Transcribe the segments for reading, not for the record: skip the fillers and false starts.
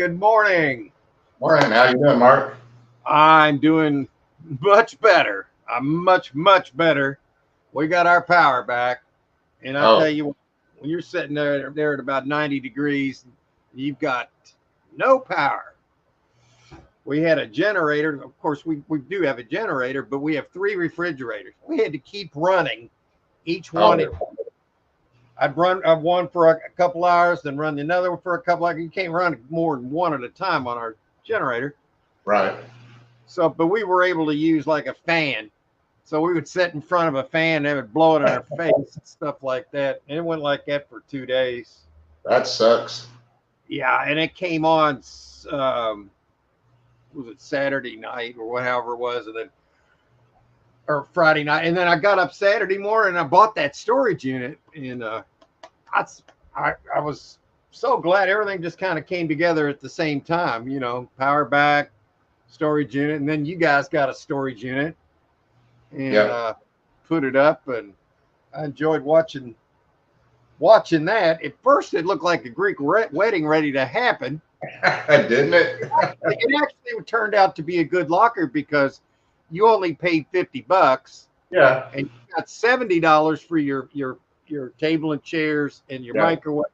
Good morning. Morning. How you doing, Mark? I'm doing much better. I'm much better. We got our power back, and I tell Oh, you, when you're sitting there at about 90 degrees, you've got no power. We had a generator. Of course, we do have a generator, but we have 3 refrigerators. We had to keep running each one. oh, I'd run one for a couple hours, then run another one for a couple hours. You can't run more than one at a time on our generator. right. So, but we were able to use like a fan. So we would sit in front of a fan and it would blow it in our face and stuff like that. And it went like that for 2 days. That sucks. Yeah, and it came on, was it Saturday night or whatever it was, and then or Friday night, and then I got up Saturday morning and I bought that storage unit, and I was so glad everything just kind of came together at the same time. Power back, storage unit, and then you guys got a storage unit, and Yeah. put it up, and I enjoyed watching that. At first, it looked like a Greek wedding ready to happen. Didn't it? It actually turned out to be a good locker because you only paid $50, Yeah. and you got $70 for your table and chairs and your Yeah. microwave,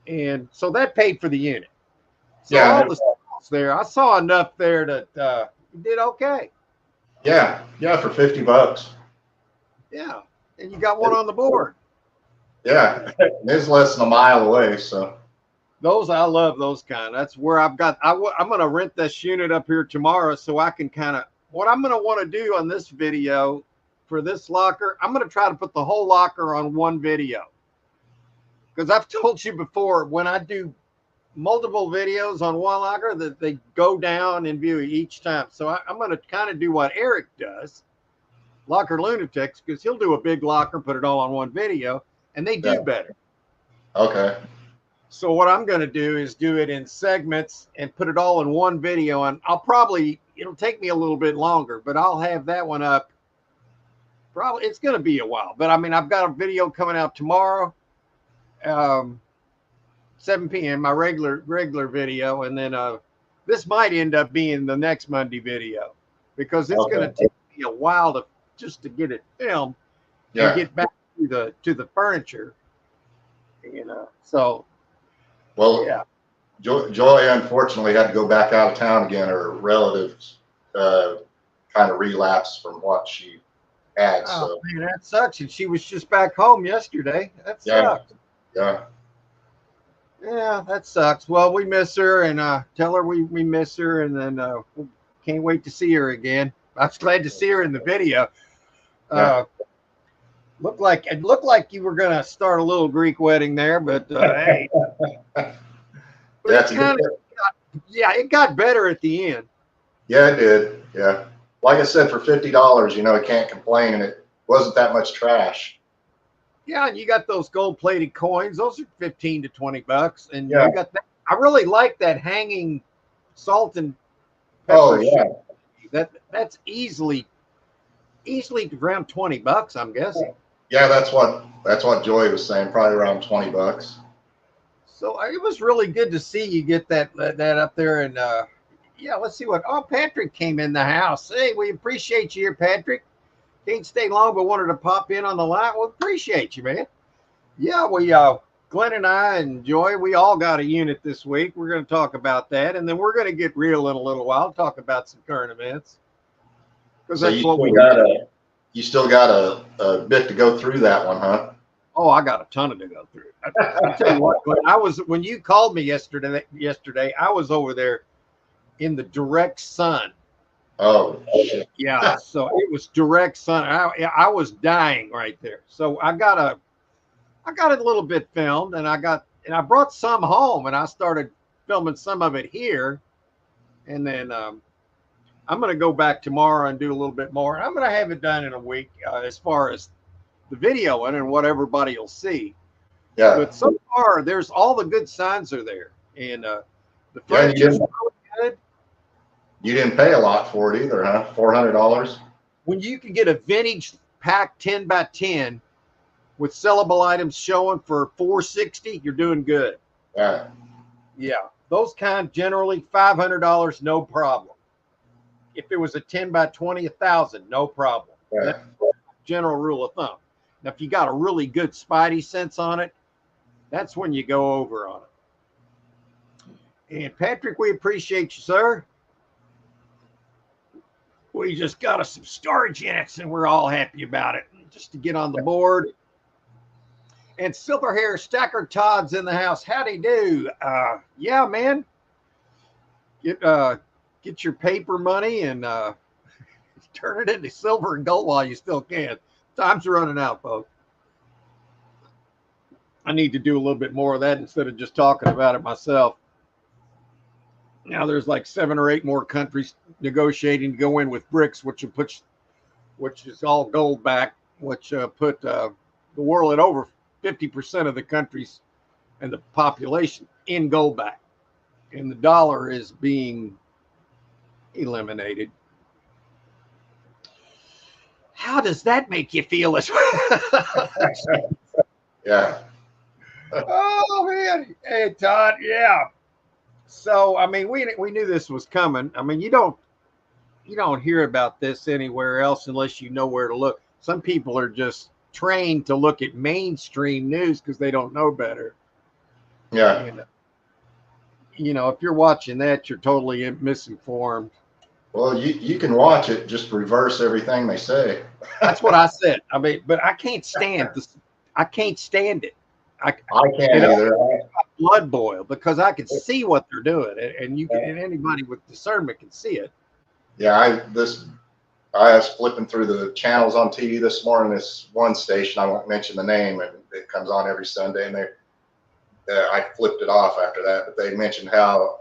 and so that paid for the unit. So Yeah. all the stuff there, I saw enough there that you did okay. Yeah. Yeah. For $50. Yeah, and you got one on the board. Yeah. It's less than a mile away. So. Those, I love those kind. That's where I'm going to rent this unit up here tomorrow, so I can kind of, what I'm going to want to do on this video for this locker, I'm going to try to put the whole locker on one video. Because I've told you before, when I do multiple videos on one locker, that they go down in view each time. So I'm going to kind of do what Eric does, Locker Lunatics, because he'll do a big locker, put it all on one video, and they do better. Okay. So what I'm going to do is do it in segments and put it all in one video. And it'll take me a little bit longer, but I'll have that one up. Probably it's going to be a while, but I mean, I've got a video coming out tomorrow, 7 p.m., my regular video. And then this might end up being the next Monday video because it's going to take me a while to get it filmed and get back to the furniture, so. Well, Yeah. Joy unfortunately had to go back out of town again. Her relatives kind of relapsed from what she had. Oh, So. man, that sucks. And she was just back home yesterday. That sucks. Yeah. Yeah, that sucks. Well, we miss her, and tell her we miss her, and then can't wait to see her again. I was glad to see her in the video. Looked like you were going to start a little Greek wedding there, but hey. It got better at the end. Yeah, it did. Yeah. Like I said, for $50, I can't complain, and it wasn't that much trash. Yeah, and you got those gold-plated coins. Those are $15 to $20, and Yeah. you got that. I really like that hanging salt and pepper. Oh yeah. That's easily around $20, I'm guessing. Yeah, that's what Joy was saying. Probably around $20. So it was really good to see you get that up there, and let's see what. Oh, Patrick came in the house. Hey, we appreciate you here, Patrick. Can't stay long, but wanted to pop in on the line. Well, appreciate you, man. Yeah, we Glenn and I and Joy, we all got a unit this week. We're going to talk about that, and then we're going to get real in a little while. Talk about some current events because that's what we got. You still got a bit to go through that one, huh? Oh, I got a ton to go through. I tell you what, when you called me yesterday, I was over there in the direct sun. Oh, shit. Yeah, so it was direct sun. I was dying right there. So I got a little bit filmed, and I brought some home, and I started filming some of it here, and then I'm going to go back tomorrow and do a little bit more. I'm going to have it done in a week as far as the video and what everybody will see. Yeah. But so far, there's all the good signs are there, and the furniture's really good. You didn't pay a lot for it either, huh? $400. When you can get a vintage pack 10 by 10 with sellable items showing for $460, you're doing good. Yeah. Yeah. Those kind generally $500, no problem. If it was a 10 by 20, 1,000, no problem. Yeah. That's general rule of thumb. Now, if you got a really good spidey sense on it, that's when you go over on it. And Patrick, we appreciate you, sir. We just got us some storage units and we're all happy about it. Just to get on the board. And Silver Hair Stacker Todd's in the house. Howdy do. Yeah, man. Get your paper money and turn it into silver and gold while you still can. Time's running out, folks. I need to do a little bit more of that instead of just talking about it myself. Now there's like 7 or 8 more countries negotiating to go in with BRICS, which is all gold back, which put the world at over 50% of the countries and the population in gold back. And the dollar is being eliminated. How does that make you feel? Yeah. Oh man, hey Todd, yeah. So I mean, we knew this was coming. I mean, you don't hear about this anywhere else unless you know where to look. Some people are just trained to look at mainstream news because they don't know better. Yeah. And, if you're watching that, you're totally misinformed. Well, you can watch it, just reverse everything they say. That's what I said. I mean, but I can't stand this. I can't stand it. I can't either. Blood boil because I can see what they're doing, and you can, and anybody with discernment can see it. Yeah, I was flipping through the channels on TV this morning. This one station, I won't mention the name, and it comes on every Sunday, and I flipped it off after that. But they mentioned how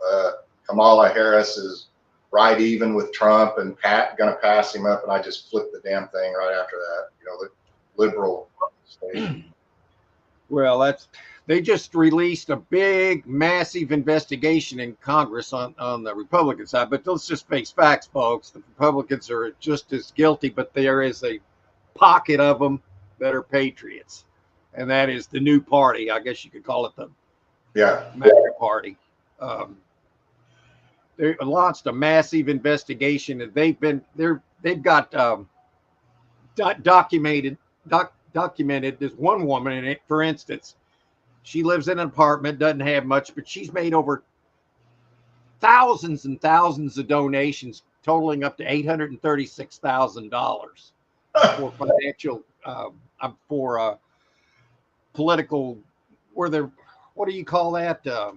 Kamala Harris is right even with Trump and going to pass him up, and I just flipped the damn thing right after that. The liberal station. Well, they just released a big, massive investigation in Congress on the Republican side. But let's just face facts, folks. The Republicans are just as guilty, but there is a pocket of them that are patriots. And that is the new party. I guess you could call it the MAGA party. They launched a massive investigation, and they've got documented. There's one woman in it, for instance. She lives in an apartment, doesn't have much, but she's made over thousands and thousands of donations, totaling up to $836,000 for financial, for political. What do you call that? The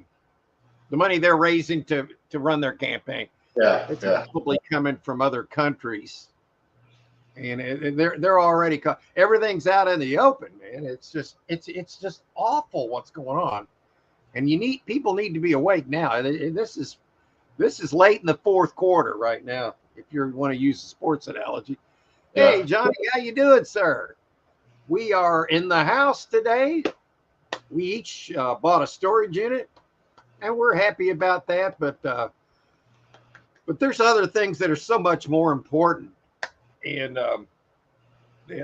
money they're raising to run their campaign. Yeah, it's probably coming from other countries. And they're already everything's out in the open, man. It's just awful what's going on, and people need to be awake now. This is late in the fourth quarter right now. If you want to use a sports analogy, Hey Johnny, how you doing, sir? We are in the house today. We each bought a storage unit, and we're happy about that. But there's other things that are so much more important. And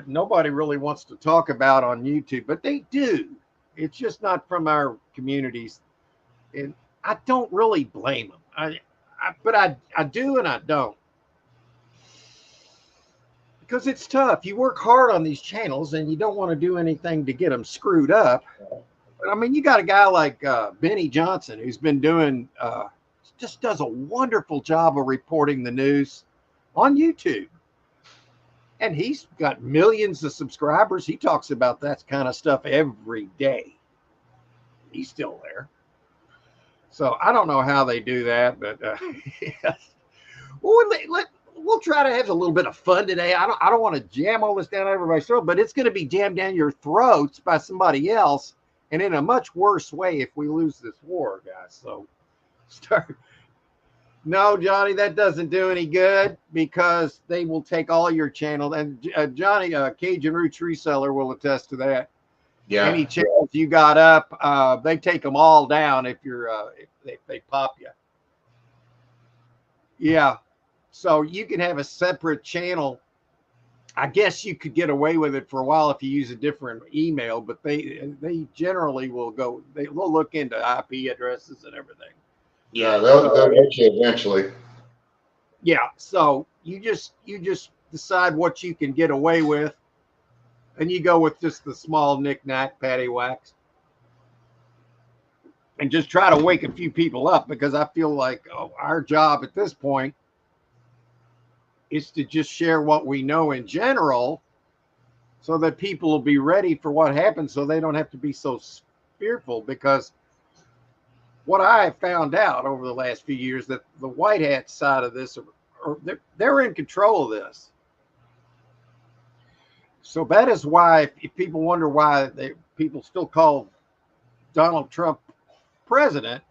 nobody really wants to talk about on YouTube, but they do. It's just not from our communities, and I don't really blame them. But I do and I don't, because it's tough. You work hard on these channels, and you don't want to do anything to get them screwed up. But I mean, you got a guy like Benny Johnson, who's been doing just does a wonderful job of reporting the news on YouTube. And he's got millions of subscribers. He talks about that kind of stuff every day. He's still there. So I don't know how they do that, but we'll try to have a little bit of fun today. I don't want to jam all this down everybody's throat, but it's going to be jammed down your throats by somebody else, and in a much worse way if we lose this war, guys. So start. No, Johnny, that doesn't do any good, because they will take all your channel. And Johnny, Cajun Roots Reseller, will attest to that. Yeah. Any channels you got up, they take them all down if they pop you. Yeah. So you can have a separate channel. I guess you could get away with it for a while if you use a different email, but they generally will go. They'll look into IP addresses and everything. Yeah, they'll get you eventually. Yeah, so you just decide what you can get away with, and you go with just the small knick-knack paddywhacks, and just try to wake a few people up, because I feel like our job at this point is to just share what we know in general, so that people will be ready for what happens, so they don't have to be so fearful. Because what I have found out over the last few years, that the white hat side of this they're in control of this. So that is why, if people wonder why people still call Donald Trump president,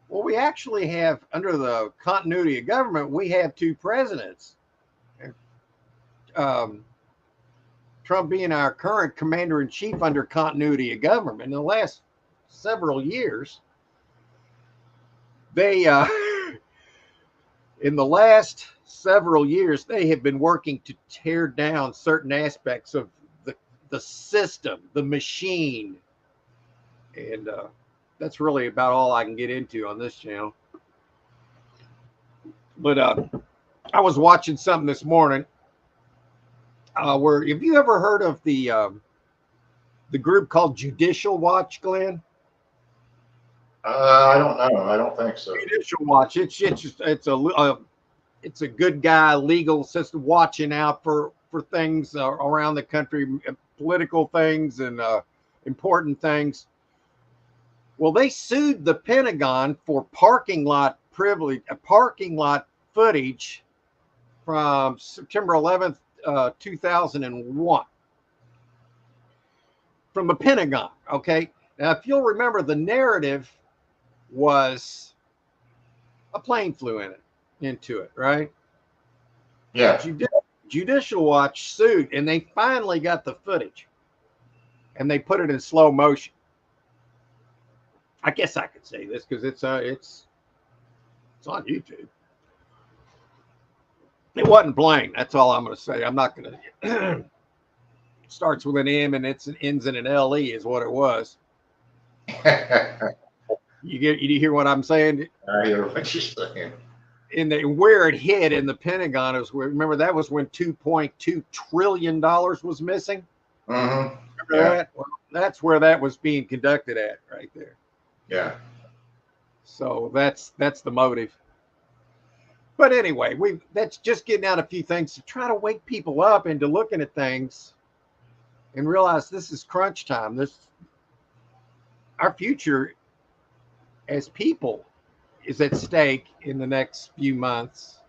well, we actually have, under the continuity of government, we have two presidents. Um, Trump being our current commander in chief under continuity of government. In the last several years, they in the last several years, they have been working to tear down certain aspects of the system, the machine. And that's really about all I can get into on this channel. But I was watching something this morning where, have you ever heard of the group called Judicial Watch, Glenn? I don't know. I don't think so. Judicial Watch. It's a good guy legal system watching out for things around the country, political things and important things. Well, they sued the Pentagon for parking lot footage from September 11th, 2001, from the Pentagon. Okay. Now, if you'll remember, the narrative was a plane flew into it, right? Yeah. Judicial Watch sued, and they finally got the footage, and they put it in slow motion. I guess I could say this because it's on YouTube. It wasn't plain. That's all I'm going to say. I'm not going to. Starts with an M and it ends in an LE is what it was. You hear what I'm saying? I hear what you're saying. Where it hit in the Pentagon is where, remember, that was when $2.2 trillion was missing. Mm-hmm. Remember that? Well, that's where that was being conducted at, right there. Yeah. So that's the motive. But anyway, that's just getting out a few things to try to wake people up into looking at things and realize this is crunch time. Our future as people is at stake in the next few months.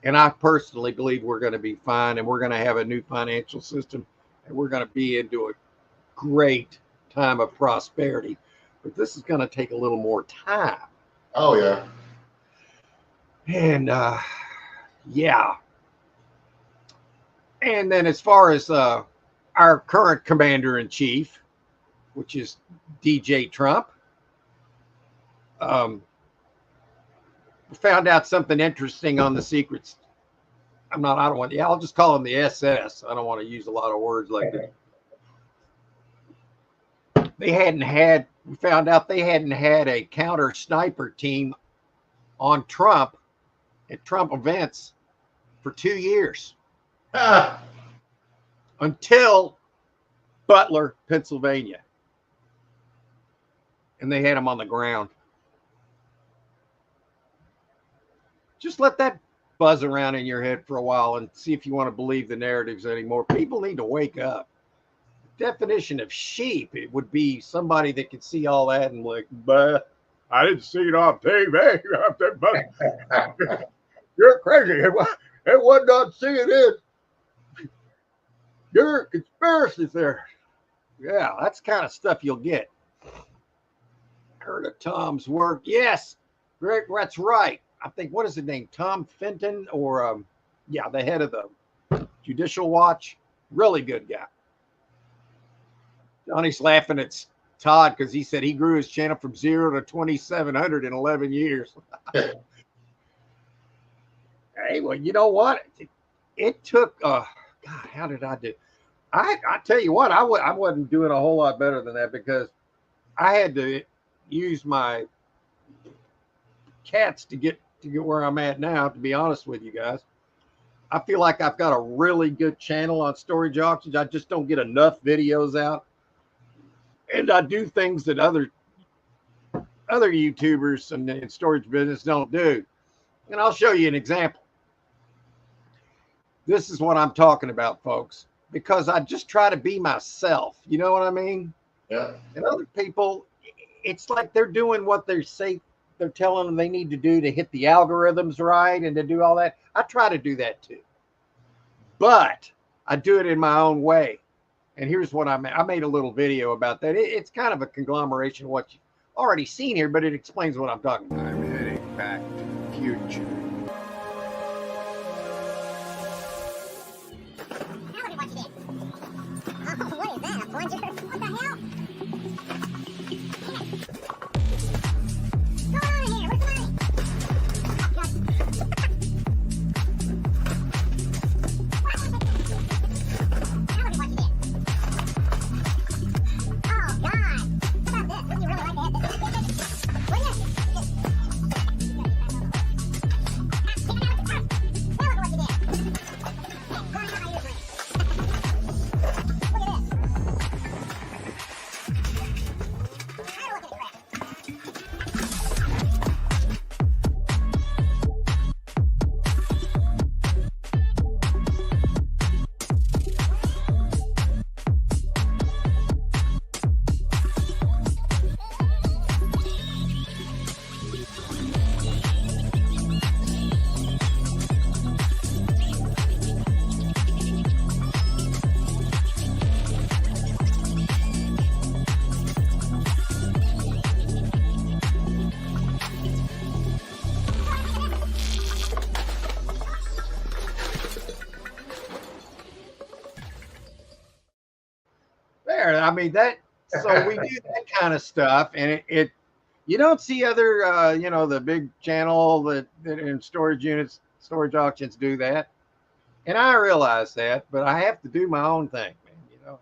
And I personally believe we're going to be fine, and we're going to have a new financial system, and we're going to be into a great time of prosperity. But this is going to take a little more time. Oh, yeah. And yeah. And then, as far as our current commander in chief, which is DJ Trump, found out something interesting on the secrets. I'll just call him the SS. I don't want to use a lot of words like that. We found out they hadn't had a counter sniper team on Trump at Trump events for 2 years. Until Butler, Pennsylvania. And they had him on the ground. Just let that buzz around in your head for a while and see if you want to believe the narratives anymore. People need to wake up. The definition of sheep, it would be somebody that could see all that and like, but I didn't see it on TV. You're crazy. It wasn't on CNN. You're conspiracies there. Yeah, that's the kind of stuff you'll get. Heard of Tom's work. Yes, Greg, that's right. I think, what is his name? Tom Fenton, or the head of the Judicial Watch. Really good guy. Johnny's laughing at Todd because he said he grew his channel from 0 to 2,700 in 11 years. Hey, well, you know what? It took, God, how did I do? I tell you what, I wasn't doing a whole lot better than that, because I had to use my cats to get where I'm at now, to be honest with you guys. I feel like I've got a really good channel on storage auctions. I just don't get enough videos out. And I do things that other YouTubers and storage business don't do. And I'll show you an example. This is what I'm talking about, folks, because I just try to be myself. You know what I mean? Yeah. And other people, it's like they're doing what they say they're telling them they need to do to hit the algorithms right and to do all that. I try to do that too. But I do it in my own way. And here's what I made a little video about that. It's kind of a conglomeration of what you've already seen here, but it explains what I'm talking about. I'm heading back to the future. What is that? A plunger? What the hell? What's going on here? Where's the money? Oh, God. How about this? Wouldn't you really like to have this? Wouldn't you? Now look what you did. Pouring out my eardrum. Look at this. There, I mean that. So we do that kind of stuff, and it you don't see other the big channel that in storage units, storage auctions do that, and I realize that, but I have to do my own thing, man.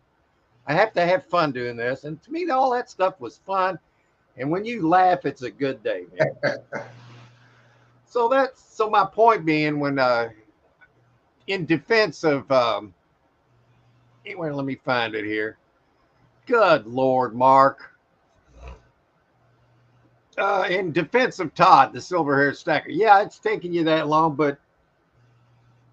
I have to have fun doing this, and to me, all that stuff was fun, and when you laugh, it's a good day, man. So my point being, when in defense of anyway, let me find it here. Good Lord, Mark. In defense of Todd, the silver-haired stacker. Yeah, it's taking you that long, but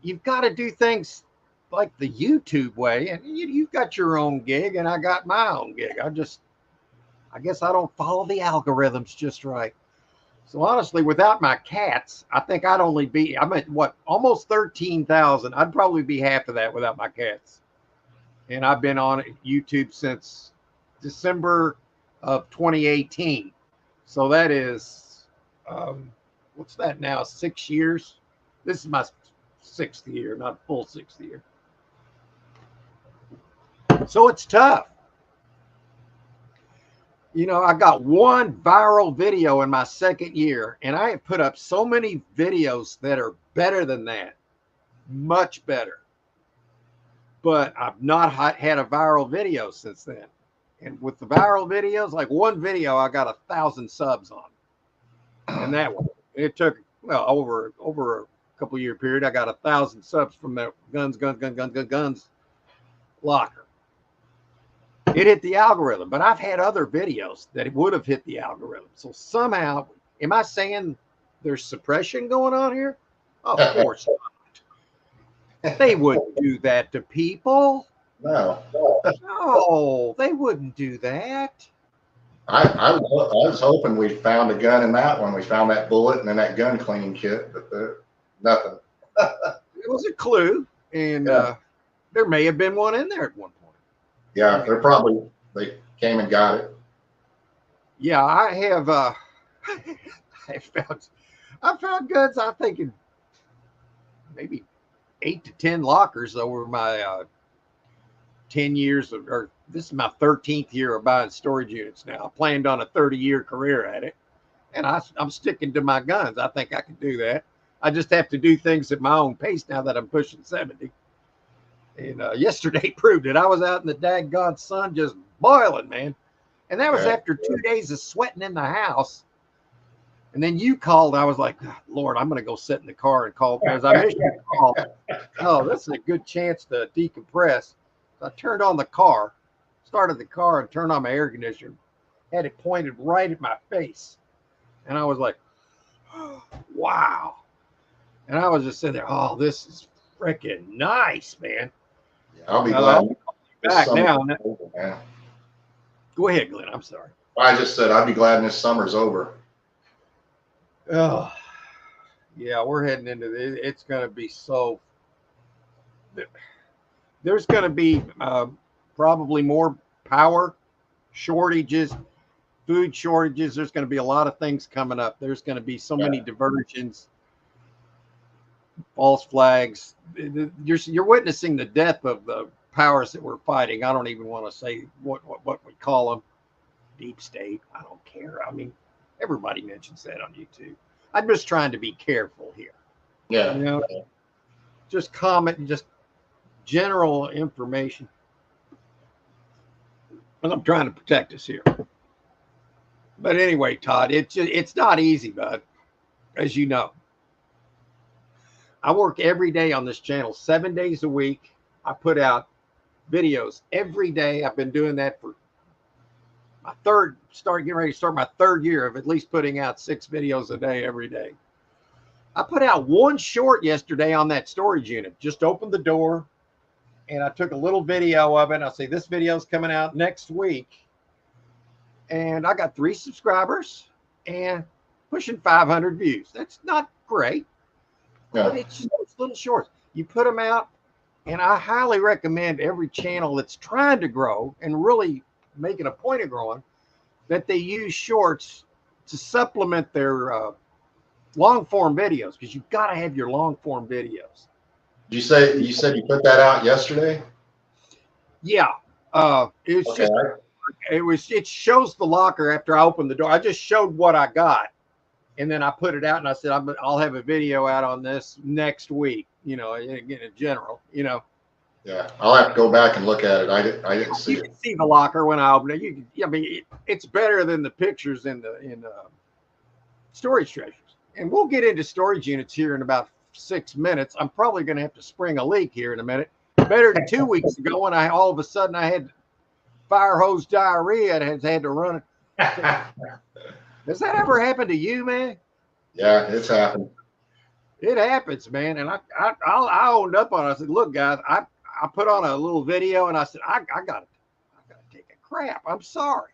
you've got to do things like the YouTube way. And you've got your own gig, and I got my own gig. I guess I don't follow the algorithms just right. So honestly, without my cats, I think I'd only be, I'm at what, almost 13,000. I'd probably be half of that without my cats. And I've been on YouTube since December of 2018. So that is, what's that now, 6 years? This is my 6th year, not full 6th year. So it's tough. I got one viral video in my 2nd year, and I have put up so many videos that are better than that, much better. But I've not had a viral video since then. And with the viral videos, like one video, I got 1,000 subs on. And that one, it took, well, over a couple year period, I got 1,000 subs from that guns locker. It hit the algorithm, but I've had other videos that it would have hit the algorithm. So somehow, am I saying there's suppression going on here? Of course not. They wouldn't do that to people. No. No, they wouldn't do that. I was hoping we found a gun in that one. We found that bullet and then that gun cleaning kit, but nothing. It was a clue, and there may have been one in there at one point. Yeah, they came and got it. Yeah, I have. I found guns, I think, in maybe 8 to 10 lockers over my 10 years or this is my 13th year of buying storage units now. I planned on a 30-year career at it, and I'm sticking to my guns. I think I can do that. I just have to do things at my own pace now that I'm pushing 70. And yesterday proved it. I was out in the daggone sun just boiling, man. And that was after 2 days of sweating in the house. And then you called. I was like, Lord, I'm going to go sit in the car and call because I missed your call. Oh, this is a good chance to decompress. So I turned on the car, started the car, and turned on my air conditioner. Had it pointed right at my face. And I was like, wow. And I was just sitting there, oh, this is freaking nice, man. Yeah, I'll be glad. Back now. Over, man. Go ahead, Glenn. I'm sorry. I just said I'd be glad this summer's over. Oh, yeah, we're heading into it. It's going to be so. There's going to be probably more power shortages, food shortages. There's going to be a lot of things coming up. There's going to be so many diversions, false flags. You're witnessing the death of the powers that we're fighting. I don't even want to say what we call them. Deep state. I don't care. I mean, everybody mentions that on YouTube. I'm just trying to be careful here. Yeah. You know, just comment, just general information. And I'm trying to protect us here. But anyway, Todd, it's not easy, bud, as you know. I work every day on this channel, 7 days a week. I put out videos every day. I've been doing that for my getting ready to start my third year of at least putting out 6 videos a day every day. I put out one short yesterday on that storage unit. Just opened the door and I took a little video of it. I'll say this video is coming out next week. And I got 3 subscribers and pushing 500 views. That's not great. Yeah. But it's just those little shorts. You put them out, and I highly recommend every channel that's trying to grow and really making a point of growing that they use shorts to supplement their long form videos, because you've got to have your long form videos. You said you put that out yesterday? Yeah. It shows the locker after I opened the door. I just showed what I got. And then I put it out and I said, I'll have a video out on this next week, you know, again, in general, you know. Yeah, I'll have to go back and look at it. I didn't see it. You can see the locker when I opened it. I mean, it's better than the pictures in storage treasures. And we'll get into storage units here in about 6 minutes. I'm probably going to have to spring a leak here in a minute. Better than 2 weeks ago when all of a sudden I had fire hose diarrhea and had to run it. Has that ever happened to you, man? Yeah, it's happened. It happens, man. And I owned up on it. I said, look, guys, I put on a little video and I said, I gotta take a crap. I'm sorry.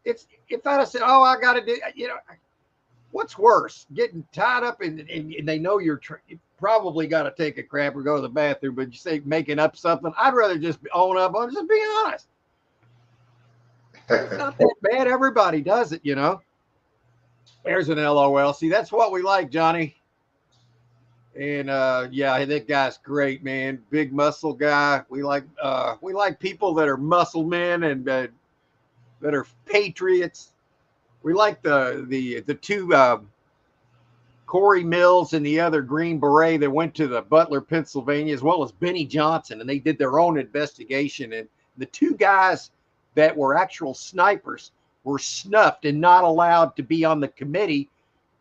It's if I'd have said, oh, I gotta do, you know, what's worse, getting tied up and they know you probably got to take a crap or go to the bathroom, but you say making up something. I'd rather just own up on it, just be honest. It's not that bad. Everybody does it, you know. There's an LOL. See, that's what we like, Johnny. And yeah, that guy's great, man. Big muscle guy. We like people that are muscle men and that are patriots. We like the two Corey Mills and the other Green Beret that went to the Butler, Pennsylvania, as well as Benny Johnson, and they did their own investigation. And the 2 guys that were actual snipers were snuffed and not allowed to be on the committee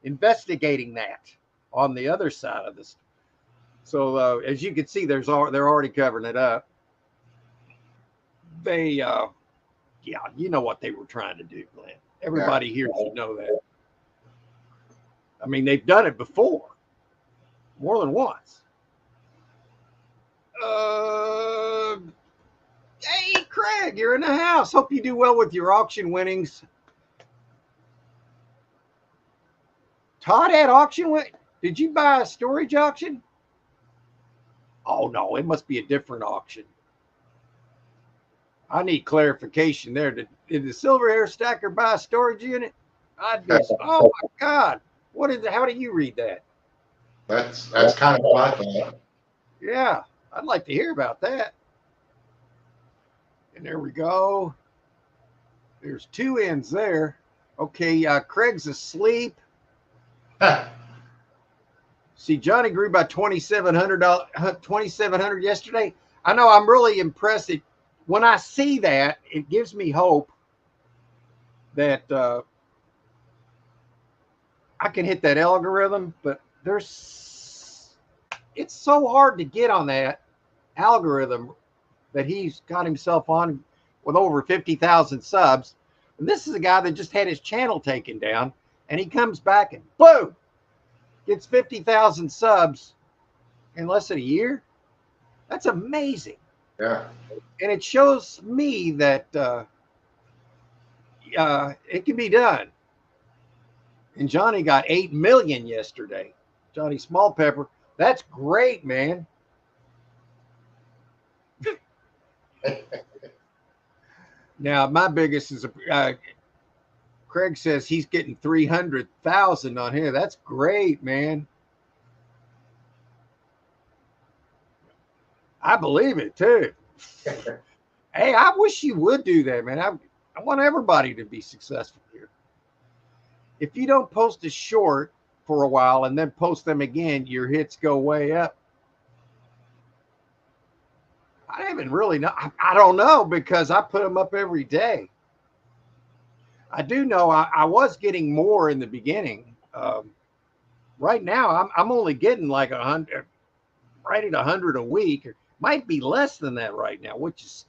investigating that on the other side of this. So as you can see, they're already covering it up. They, yeah, you know what they were trying to do, Glenn. Everybody here should know that. I mean, they've done it before, more than once. Hey, Craig, you're in the house. Hope you do well with your auction winnings. Todd had auction win. Did you buy a storage auction? Oh, no, it must be a different auction. I need clarification there. Did the Silver Hair Stacker buy a storage unit? I'd be, oh my God. How do you read that? That's kind of what I thought. Yeah, I'd like to hear about that. And there we go. There's 2 ends there. Okay, Craig's asleep. See, Johnny grew by $2,700 yesterday. I know, I'm really impressed. When I see that, it gives me hope that I can hit that algorithm, but it's so hard to get on that algorithm that he's got himself on with over 50,000 subs. And this is a guy that just had his channel taken down, and he comes back and boom, gets 50,000 subs in less than a year. That's amazing. Yeah. And it shows me that it can be done. And Johnny got 8 million yesterday. Johnny Small Pepper. That's great, man. Now, my biggest is Craig says he's getting 300,000 on here. That's great, man. I believe it too. Hey, I wish you would do that, man. I want everybody to be successful here. If you don't post a short for a while and then post them again, your hits go way up. I haven't really know. I don't know, because I put them up every day. I do know I was getting more in the beginning. Right now, I'm only getting like 100, right at 100 a week. Or might be less than that right now, which is,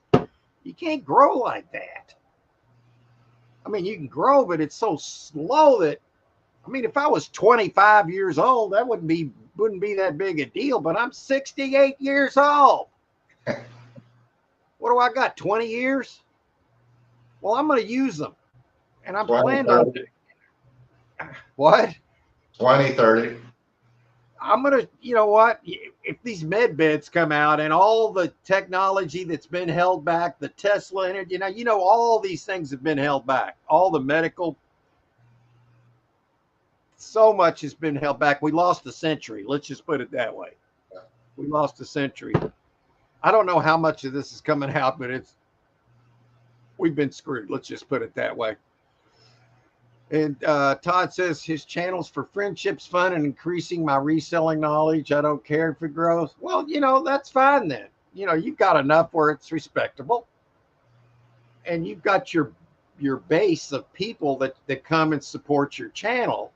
you can't grow like that. I mean, you can grow, but it's so slow that, I mean, if I was 25 years old, that wouldn't be that big a deal, but I'm 68 years old. What do I got, 20 years? Well, I'm going to use them. And I'm planning on what? 20, 30. I'm going to, you know what? If these med beds come out and all the technology that's been held back, the Tesla energy, all these things have been held back. All the medical, so much has been held back. We lost a century. Let's just put it that way. We lost a century. I don't know how much of this is coming out, but we've been screwed. Let's just put it that way. And Todd says his channel's for friendships, fun, and increasing my reselling knowledge. I don't care if it grows. Well, that's fine then. You've got enough where it's respectable. And you've got your base of people that come and support your channel.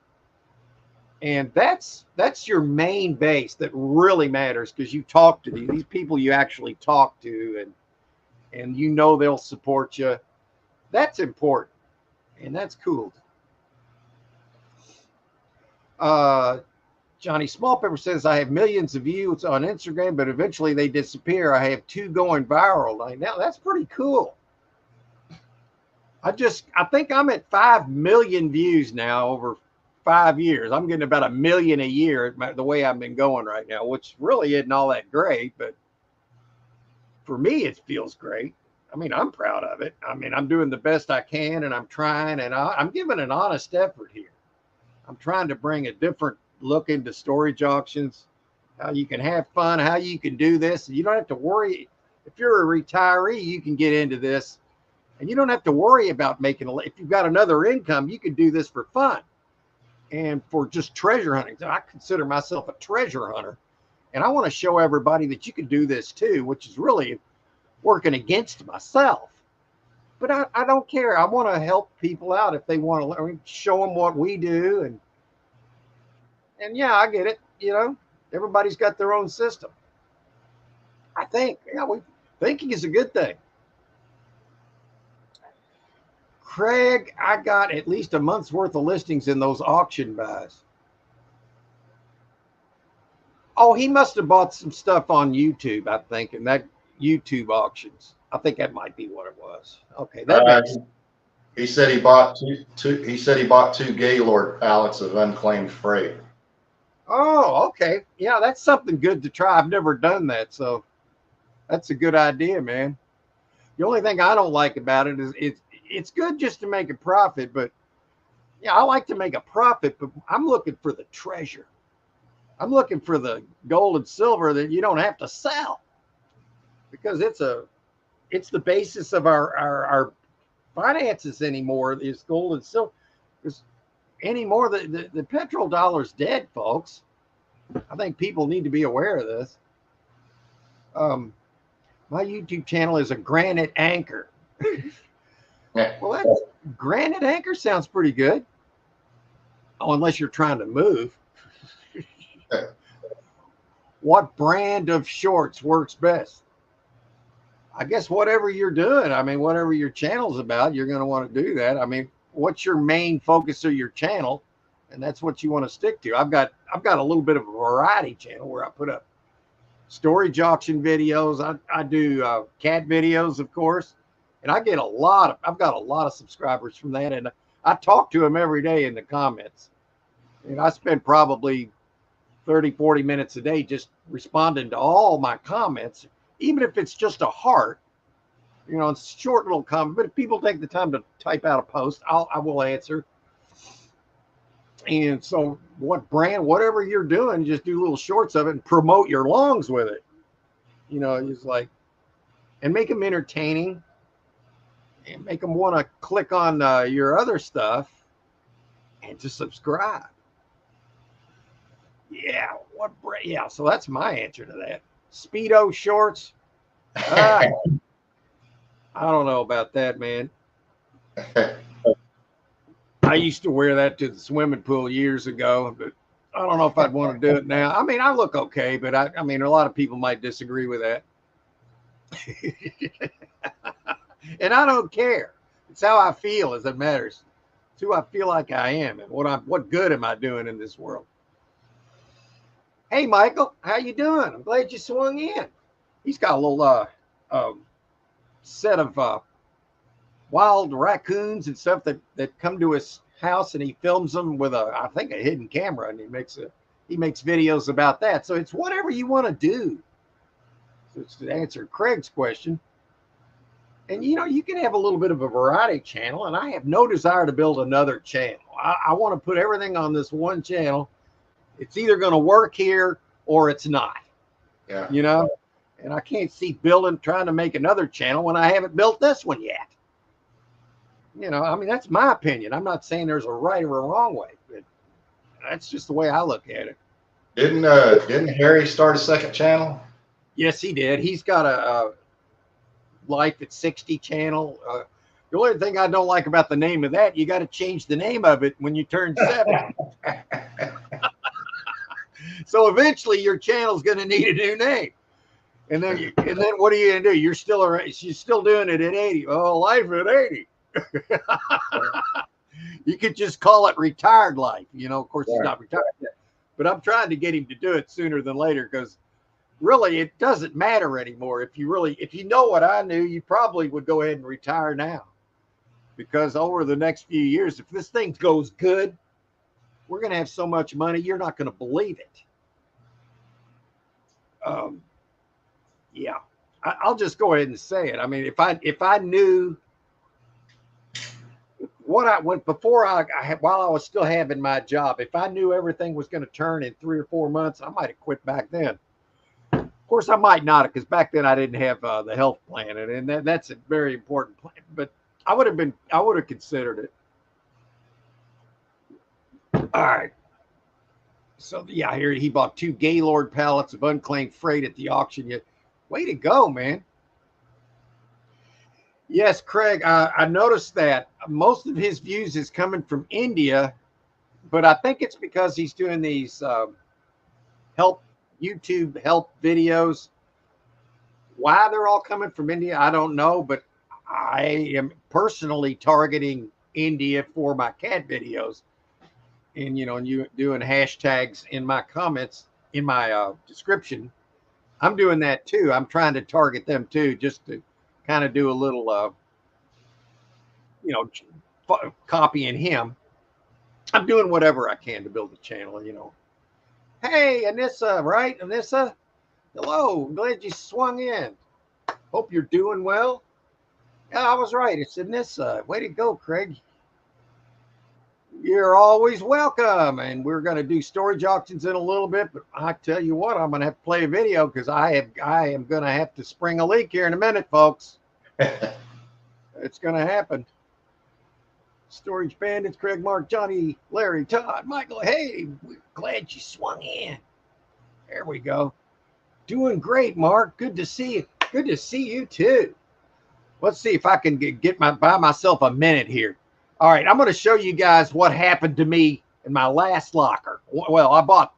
And that's your main base that really matters, because you talk to these people you actually talk to, and they'll support you. That's important, and that's cool. Johnny Smallpepper says, I have millions of views on Instagram, but eventually they disappear. I have 2 going viral right now. That's pretty cool. I think I'm at 5 million views now over 5 years. I'm getting about 1 million a year the way I've been going right now, which really isn't all that great, but for me, it feels great. I mean, I'm proud of it. I mean, I'm doing the best I can, and I'm trying, and I'm giving an honest effort here. I'm trying to bring a different look into storage auctions, how you can have fun, how you can do this. You don't have to worry. If you're a retiree, you can get into this, and you don't have to worry about making if you've got another income, you can do this for fun. And for just treasure hunting. I consider myself a treasure hunter, and I want to show everybody that you can do this too, which is really working against myself. But I don't care. I want to help people out if they want to learn, show them what we do. And yeah, I get it. Everybody's got their own system. I think, thinking is a good thing. Craig, I got at least a month's worth of listings in those auction buys. Oh, he must have bought some stuff on YouTube, I think, in that YouTube auctions. I think that might be what it was. Okay, that makes sense. He said he bought two. He said he bought 2 Gaylord pallets of unclaimed freight. Oh, okay. Yeah, that's something good to try. I've never done that, so that's a good idea, man. The only thing I don't like about it is it's good just to make a profit, but yeah, I like to make a profit, but I'm looking for the treasure. I'm looking for the gold and silver that you don't have to sell, because it's the basis of our finances anymore, is gold and silver. Because anymore, the petrodollar's dead, folks. I think people need to be aware of this. My YouTube channel is a granite anchor. Well, granite anchor sounds pretty good. Oh, unless you're trying to move. What brand of shorts works best? I guess whatever you're doing. I mean, whatever your channel's about, you're going to want to do that. I mean, what's your main focus of your channel? And that's what you want to stick to. I've got a little bit of a variety channel where I put up storage auction videos. I do cat videos, of course, and I've got a lot of subscribers from that, and I talk to them every day in the comments. And I spend probably 30-40 minutes a day just responding to all my comments, even if it's just a heart, you know, it's a short little comment. But if people take the time to type out a post, I will answer. And so what brand, whatever you're doing, just do little shorts of it and promote your longs with it. You know, it's like, and make them entertaining and make them want to click on your other stuff and to subscribe. Yeah, what brand? Yeah, so that's my answer to that. Speedo shorts. I don't know about that, man. I used to wear that to the swimming pool years ago, but I don't know if I'd want to do it now. I mean, I look okay, but I mean, a lot of people might disagree with that. And I don't care. It's how I feel as it matters. It's who I feel like I am and what good am I doing in this world. Hey, Michael, how you doing? I'm glad you swung in. He's got a little set of wild raccoons and stuff that come to his house, and he films them with I think a hidden camera, and he makes videos about that. So it's whatever you want to do. So it's to answer Craig's question. And you know, you can have a little bit of a variety channel, and I have no desire to build another channel. I want to put everything on this one channel. It's either going to work here or it's not. Yeah. You know, and I can't see trying to make another channel when I haven't built this one yet. You know, I mean, that's my opinion. I'm not saying there's a right or a wrong way, but that's just the way I look at it. Didn't Harry start a second channel? Yes, he did. He's got a Life at 60 channel. The only thing I don't like about the name of that, you got to change the name of it when you turn 70. So eventually your channel's going to need a new name. And then what are you going to do? She's still doing it at 80. Oh, Life at 80. You could just call it Retired Life. You know, of course, he's not retired yet. But I'm trying to get him to do it sooner than later, because really it doesn't matter anymore. If you know what I knew, you probably would go ahead and retire now. Because over the next few years, if this thing goes good, we're going to have so much money, you're not going to believe it. Yeah, I'll just go ahead and say it. I mean, if I knew what I went before while I was still having my job, if I knew everything was going to turn in 3 or 4 months, I might have quit back then. Of course, I might not, because back then I didn't have the health plan, and that's a very important plan. But I would have considered it. All right. So yeah, here he bought 2 Gaylord pallets of unclaimed freight at the auction. Yet, way to go, man. Yes, Craig, I noticed that most of his views is coming from India, but I think it's because he's doing these YouTube help videos. Why they're all coming from India, I don't know, but I am personally targeting India for my cat videos. And, you know, and you doing hashtags in my comments, in my description. I'm doing that too. I'm trying to target them too, just to kind of do a little, you know, copying him. I'm doing whatever I can to build the channel, you know. Hey, Anissa, right? Anissa? Hello, glad you swung in. Hope you're doing well. Yeah, I was right. It's Anissa. Way to go, Craig. You're always welcome. And we're going to do storage auctions in a little bit, but I tell you what, I'm going to have to play a video because I am going to have to spring a leak here in a minute, folks. It's going to happen. Storage Bandits, Craig, Mark, Johnny, Larry, Todd, Michael. Hey, we're glad you swung in. There we go. Doing great, Mark. Good to see you. Good to see you too. Let's see if I can buy myself a minute here. All right, I'm going to show you guys what happened to me in my last locker. Well, I bought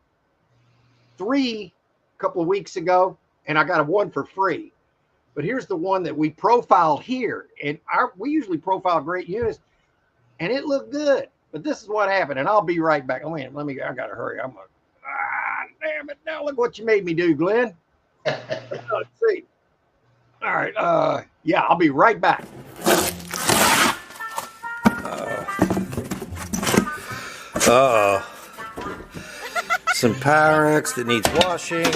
3 a couple of weeks ago, and I got one for free. But here's the one that we profiled here, and we usually profile great units, and it looked good. But this is what happened, and I'll be right back. Oh man, I gotta hurry. Damn it! Now look what you made me do, Glenn. Let's see. All right, yeah, I'll be right back. Some Pyrex that needs washing,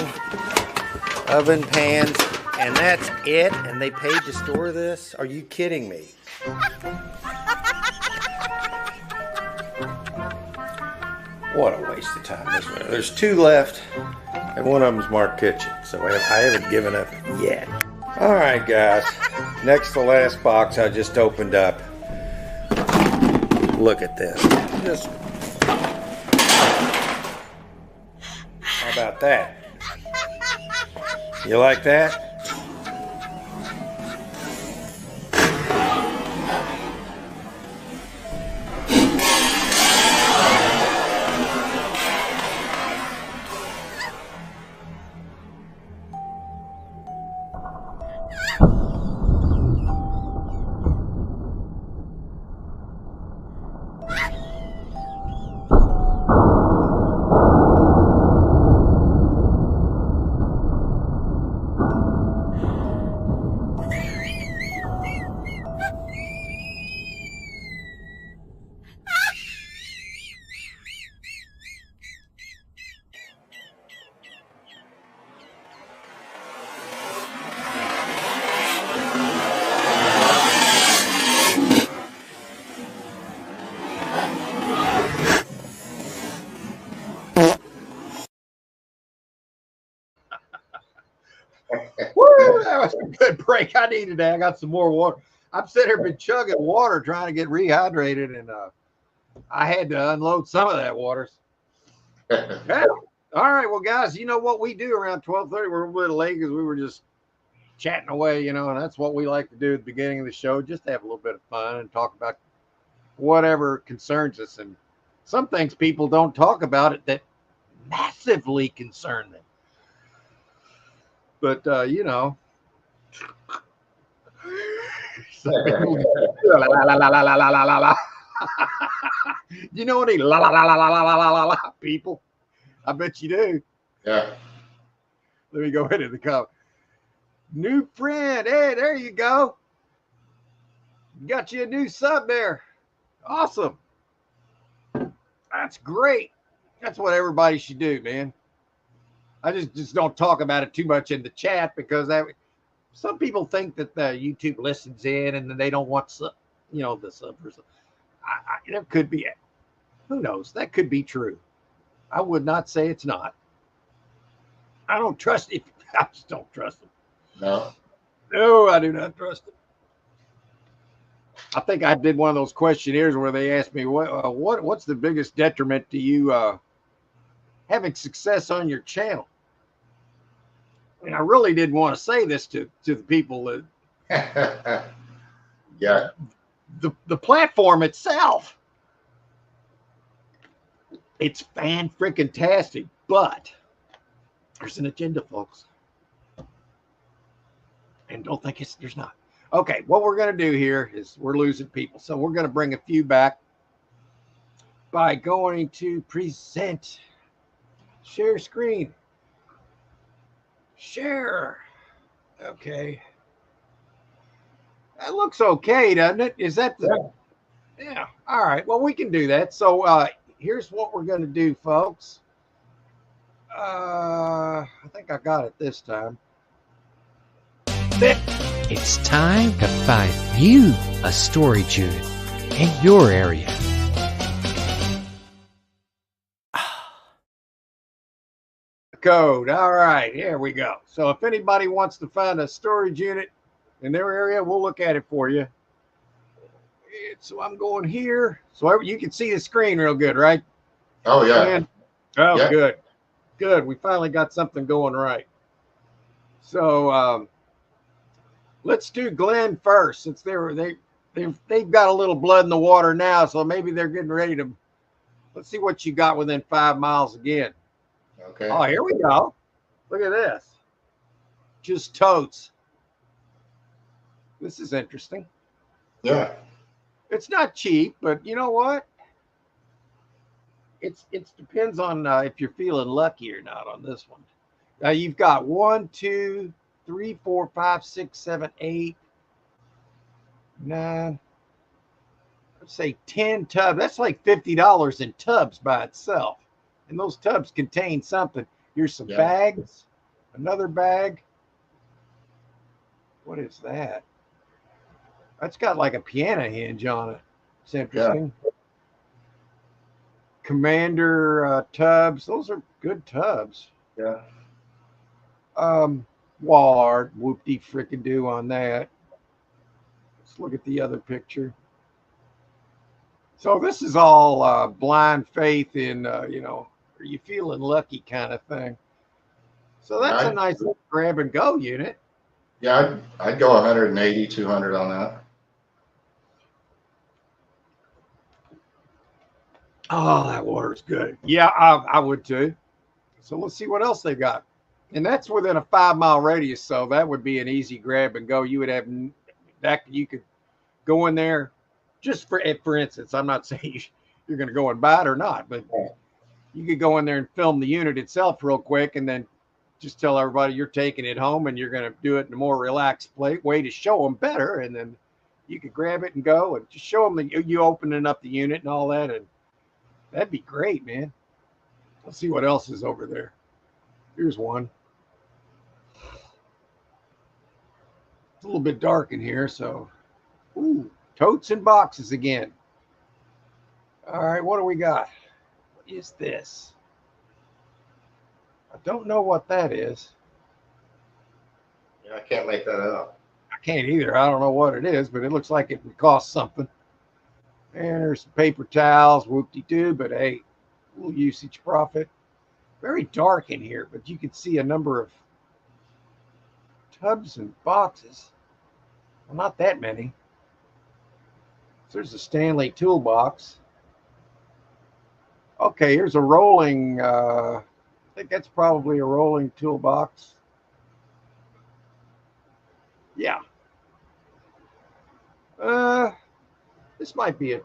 oven pans, and that's it? And they paid to store this? Are you kidding me? What a waste of time this one. There's 2 left, and one of them's Mark Kitchen, so I haven't given up yet. All right, guys. Next to last box I just opened up. Look at this. How about that? You like that? Woo, that was a good break. I needed that. I got some more water. I've sitting here been chugging water trying to get rehydrated, and I had to unload some of that water. Yeah. All right, well, guys, you know what we do around 12:30? We're a little late because we were just chatting away, and that's what we like to do at the beginning of the show, just to have a little bit of fun and talk about whatever concerns us. And some things people don't talk about it that massively concern them. But, you know any la la la la la la la la la people? I bet you do. Yeah. Let me go into the comment. New friend. Hey, there you go. Got you a new sub there. Awesome. That's great. That's what everybody should do, man. I just don't talk about it too much in the chat because some people think that the YouTube listens in and then they don't want the subbers. There could be, who knows? That could be true. I would not say it's not. I don't trust him. I just don't trust him. No, I do not trust him. I think I did one of those questionnaires where they asked me what's the biggest detriment to you having success on your channel. And I really didn't want to say this to the people that yeah. The platform itself, it's fan-freaking-tastic, but there's an agenda, folks. And don't think there's not. Okay, what we're going to do here is we're losing people. So we're going to bring a few back by going to present. Share screen. Share. Okay. That looks okay, doesn't it? Is that the... Yeah. All right. Well, we can do that. So here's what we're going to do, folks. I think I got it this time. It's time to find you a storage unit in your area. Code. All right, here we go. So if anybody wants to find a storage unit in their area, we'll look at it for you. So I'm going here. So you can see the screen real good, right? Oh, yeah. And, oh, yeah. Good. Good. We finally got something going right. So let's do Glenn first, since they've got a little blood in the water now, so maybe they're getting ready to Let's see what you got within 5 miles again. Okay. Oh, here we go. Look at this. Just totes. This is interesting. Yeah. It's not cheap, but you know what? It depends on if you're feeling lucky or not on this one. Now you've got 1, 2, 3, 4, 5, 6, 7, 8, 9. Let's say 10 tubs. That's like $50 in tubs by itself. And those tubs contain something. Here's some bags, another bag. What is that? That's got like a piano hinge on it. It's interesting. Yeah. Commander tubs. Those are good tubs. Yeah. Wall art. Whoop-de frickin' do on that. Let's look at the other picture. So this is all blind faith in, you know, are you feeling lucky kind of thing. So that's a nice little grab and go unit. Yeah, I'd go 180, 200 on that. Oh, that water's good. Yeah, I would too. So let's see what else they got. And that's within a 5 mile radius. So that would be an easy grab and go. You would have that. You could go in there just for instance, I'm not saying you're going to go and buy it or not, but you could go in there and film the unit itself real quick and then just tell everybody you're taking it home and you're going to do it in a more relaxed way to show them better. And then you could grab it and go and just show them that you opening up the unit and all that. And that'd be great, man. Let's see what else is over there. Here's one. It's a little bit dark in here, so. Ooh, totes and boxes again. All right, what do we got? What is this? I don't know what that is. Yeah, I can't make that out. I can't either. I don't know what it is, but it looks like it would cost something. And there's some paper towels, whoop-de-doo, but hey, a little usage profit. Very dark in here, but you can see a number of tubs and boxes. Well, not that many. So there's a Stanley toolbox. Okay, here's a rolling, I think that's probably a rolling toolbox. Yeah. This might be a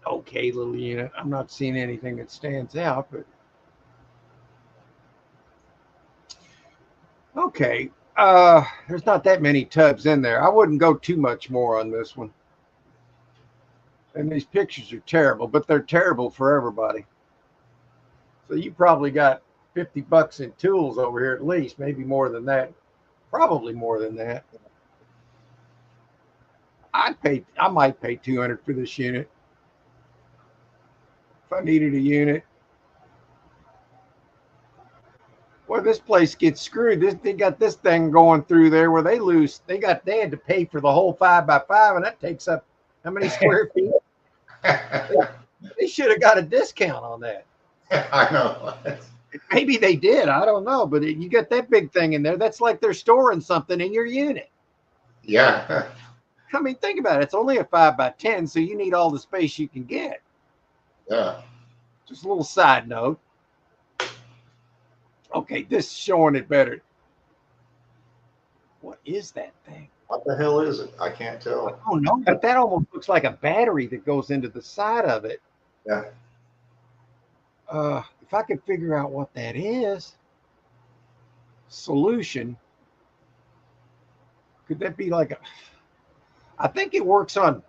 okay little unit. I'm not seeing anything that stands out, but okay. There's not that many tubs in there. I wouldn't go too much more on this one. And these pictures are terrible, but they're terrible for everybody. So you probably got $50 in tools over here at least, maybe more than that. Probably more than that. I might pay $200 for this unit. If I needed a unit. Well, this place gets screwed. They got this thing going through there where they had to pay for the whole 5x5, and that takes up how many square feet? They should have got a discount on that. I know. Maybe they did. I don't know. But you got that big thing in there. That's like they're storing something in your unit. Yeah. I mean, think about it. It's only a 5x10, so you need all the space you can get. Yeah. Just a little side note. Okay, this is showing it better. What is that thing? What the hell is it? I can't tell. I don't know, but that almost looks like a battery that goes into the side of it. Yeah. If I could figure out what that is, solution. Could that be like a? I think it works on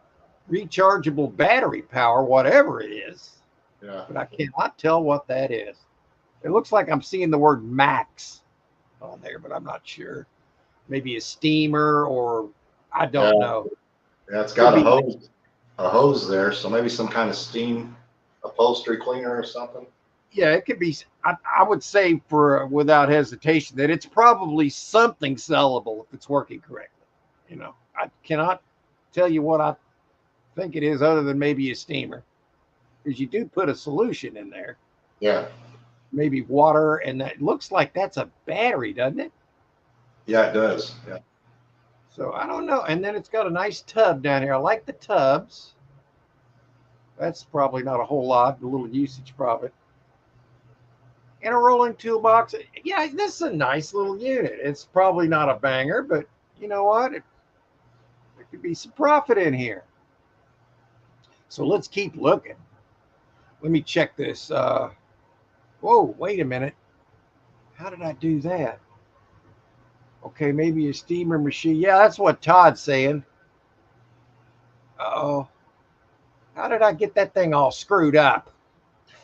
rechargeable battery power, whatever it is. Yeah. But I cannot tell what that is. It looks like I'm seeing the word max on there, but I'm not sure. Maybe a steamer or I don't know. Yeah, it's got a hose there, so maybe some kind of steam upholstery cleaner or something. Yeah, it could be. I would say without hesitation that it's probably something sellable if it's working correctly. You know, I cannot tell you what I think it is other than maybe a steamer, because you do put a solution in there. Yeah. Maybe water, and that looks like that's a battery, doesn't it? Yeah, it does. Yeah. So I don't know. And then it's got a nice tub down here. I like the tubs. That's probably not a whole lot, a little usage probably. And a rolling toolbox. Yeah, this is a nice little unit. It's probably not a banger, but you know what? There could be some profit in here. So let's keep looking. Let me check this. Whoa, wait a minute. How did I do that? Okay, maybe a steamer machine. Yeah, that's what Todd's saying. Uh-oh. How did I get that thing all screwed up?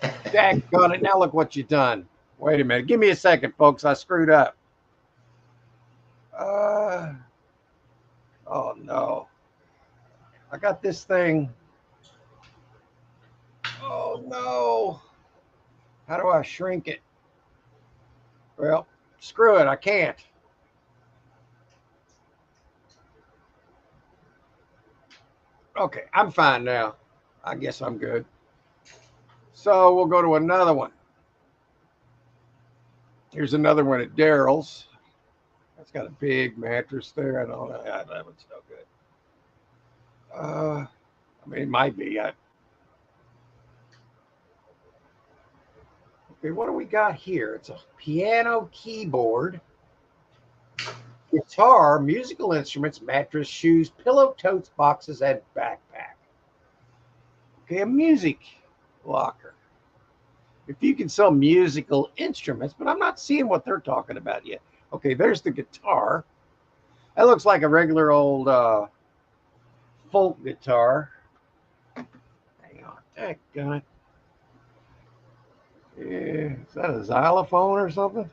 Daggone it. Now look what you've done. Wait a minute. Give me a second, folks. I screwed up. Oh, no. I got this thing. Oh, no. How do I shrink it? Well, screw it. I can't. Okay, I'm fine now. I guess I'm good. So we'll go to another one. Here's another one at Daryl's. That's got a big mattress there. I don't know. That one's no good. I mean, it might be. Okay, what do we got here? It's a piano keyboard, guitar, musical instruments, mattress, shoes, pillow, totes, boxes, and backpack. Okay, a music locker. If you can sell musical instruments, but I'm not seeing what they're talking about yet. Okay, there's the guitar. That looks like a regular old folk guitar. Hang on, daggone it. Yeah, is that a xylophone or something?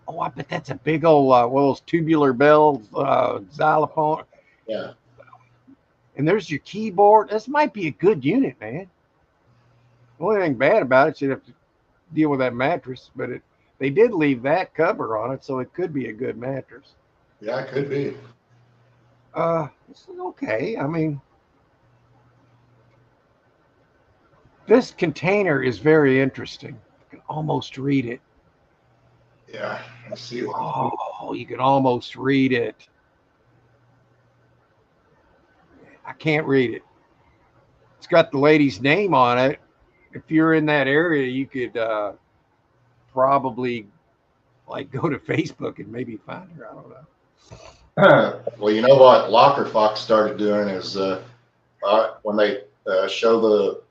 Oh, I bet that's a big old one of those tubular bells xylophone. Yeah. And there's your keyboard. This might be a good unit, man. The only thing bad about it, you'd have to deal with that mattress, but they did leave that cover on it, so it could be a good mattress. Yeah, it could be. This is okay. I mean, this container is very interesting. You can almost read it. Yeah, I see it. Oh, you can almost read it. I can't read it. It's got the lady's name on it. If you're in that area, you could probably like go to Facebook and maybe find her. I don't know. Well, you know what Locker Fox started doing is when they show the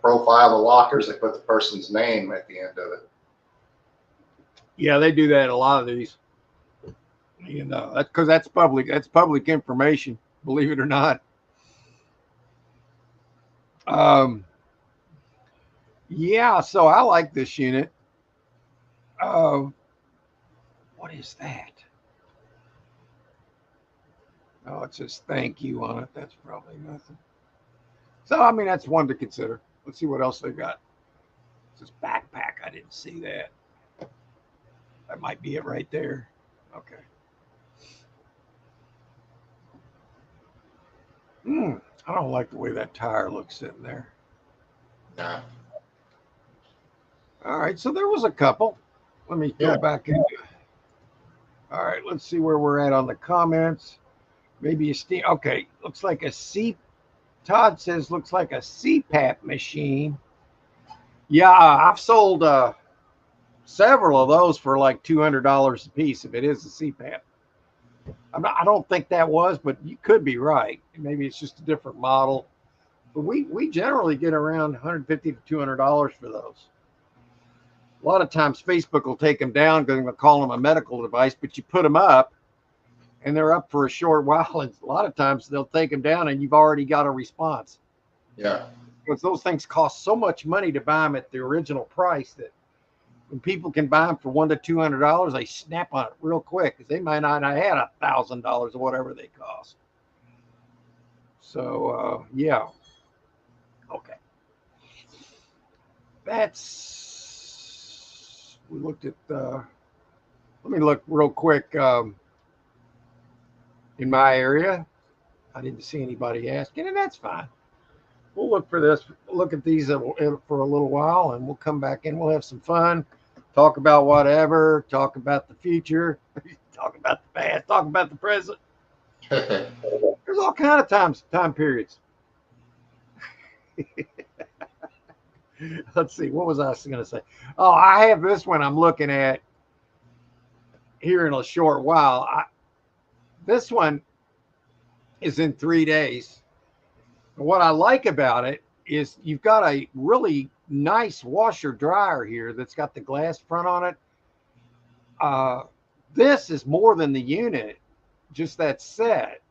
profile of lockers, they put the person's name at the end of it. Yeah, they do that in a lot of these. You know, that's because that's public. That's public information, believe it or not. Yeah, so I like this unit. What is that? Oh, it says thank you on it. That's probably nothing. So, I mean, that's one to consider. Let's see what else they got. It says backpack. I didn't see that. That might be it right there. Okay. I don't like the way that tire looks sitting there. Nah. All right, so there was a couple. Let me go back into. All right, let's see where we're at on the comments. Maybe a steam. Okay, looks like a C. Todd says looks like a CPAP machine. Yeah, I've sold several of those for like $200 a piece if it is a CPAP. I don't think that was, but you could be right. Maybe it's just a different model. But we generally get around $150 to $200 for those. A lot of times Facebook will take them down because they'll call them a medical device, but you put them up and they're up for a short while. And a lot of times they'll take them down and you've already got a response. Yeah. Because those things cost so much money to buy them at the original price that when people can buy them for $100 to $200, they snap on it real quick because they might not have had $1,000 or whatever they cost. So, yeah. Okay. We looked at, let me look real quick. In my area, I didn't see anybody asking, and that's fine. We'll look for this, look at these for a little while, and we'll come back in. We'll have some fun, talk about whatever, talk about the future, talk about the past, talk about the present. There's all kind of time periods. Let's see, what was I going to say? Oh, I have this one I'm looking at here in a short while. This one is in 3 days. What I like about it is you've got a really nice washer dryer here that's got the glass front on it. This is more than the unit, just that set.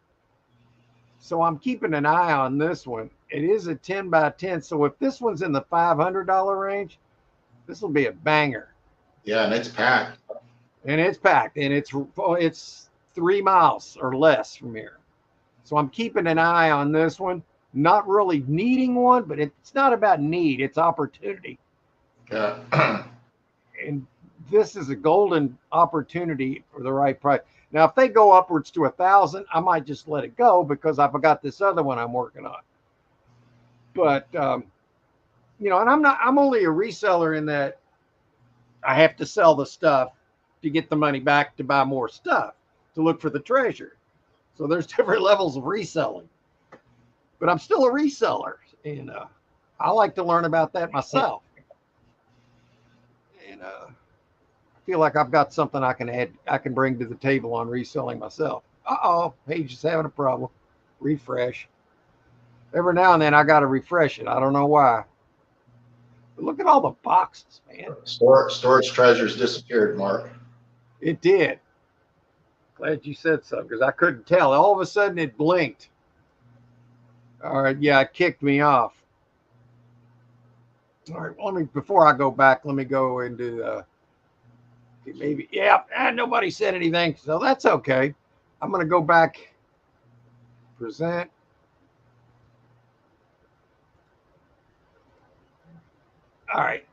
So I'm keeping an eye on this one. It is a 10 by 10. So if this one's in the $500 range, this will be a banger. Yeah, and it's packed. And it's packed, and it's 3 miles or less from here. So I'm keeping an eye on this one. Not really needing one, but it's not about need, it's opportunity. Yeah. And this is a golden opportunity for the right price. Now, if they go upwards to 1,000, I might just let it go because I've got this other one I'm working on. But you know, and I'm only a reseller in that I have to sell the stuff to get the money back to buy more stuff, to look for the treasure. So there's different levels of reselling. But I'm still a reseller, and I like to learn about that myself. And I feel like I've got something I can add, I can bring to the table on reselling myself. Uh-oh, Page is having a problem. Refresh. Every now and then I got to refresh it. I don't know why. But look at all the boxes, man. Storage treasures disappeared, Mark. It did. Glad you said so, because I couldn't tell. All of a sudden it blinked. All right, yeah, it kicked me off. All right, before I go back, let me go into maybe, yeah, nobody said anything, so that's okay. I'm going to go back, present. All right,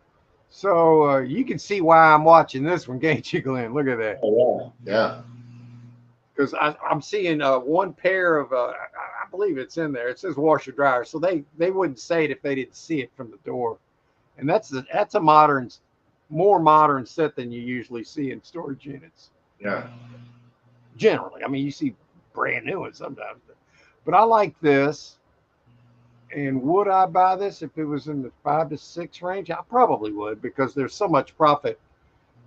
so you can see why I'm watching this one, can't you, Glenn? Look at that. Oh, yeah. Because I'm seeing one pair of, I believe it's in there. It says washer dryer, so they wouldn't say it if they didn't see it from the door. And that's a modern, more modern set than you usually see in storage units. Yeah. Generally, I mean, you see brand new ones sometimes, but I like this. And would I buy this if it was in the 5 to 6 range? I probably would, because there's so much profit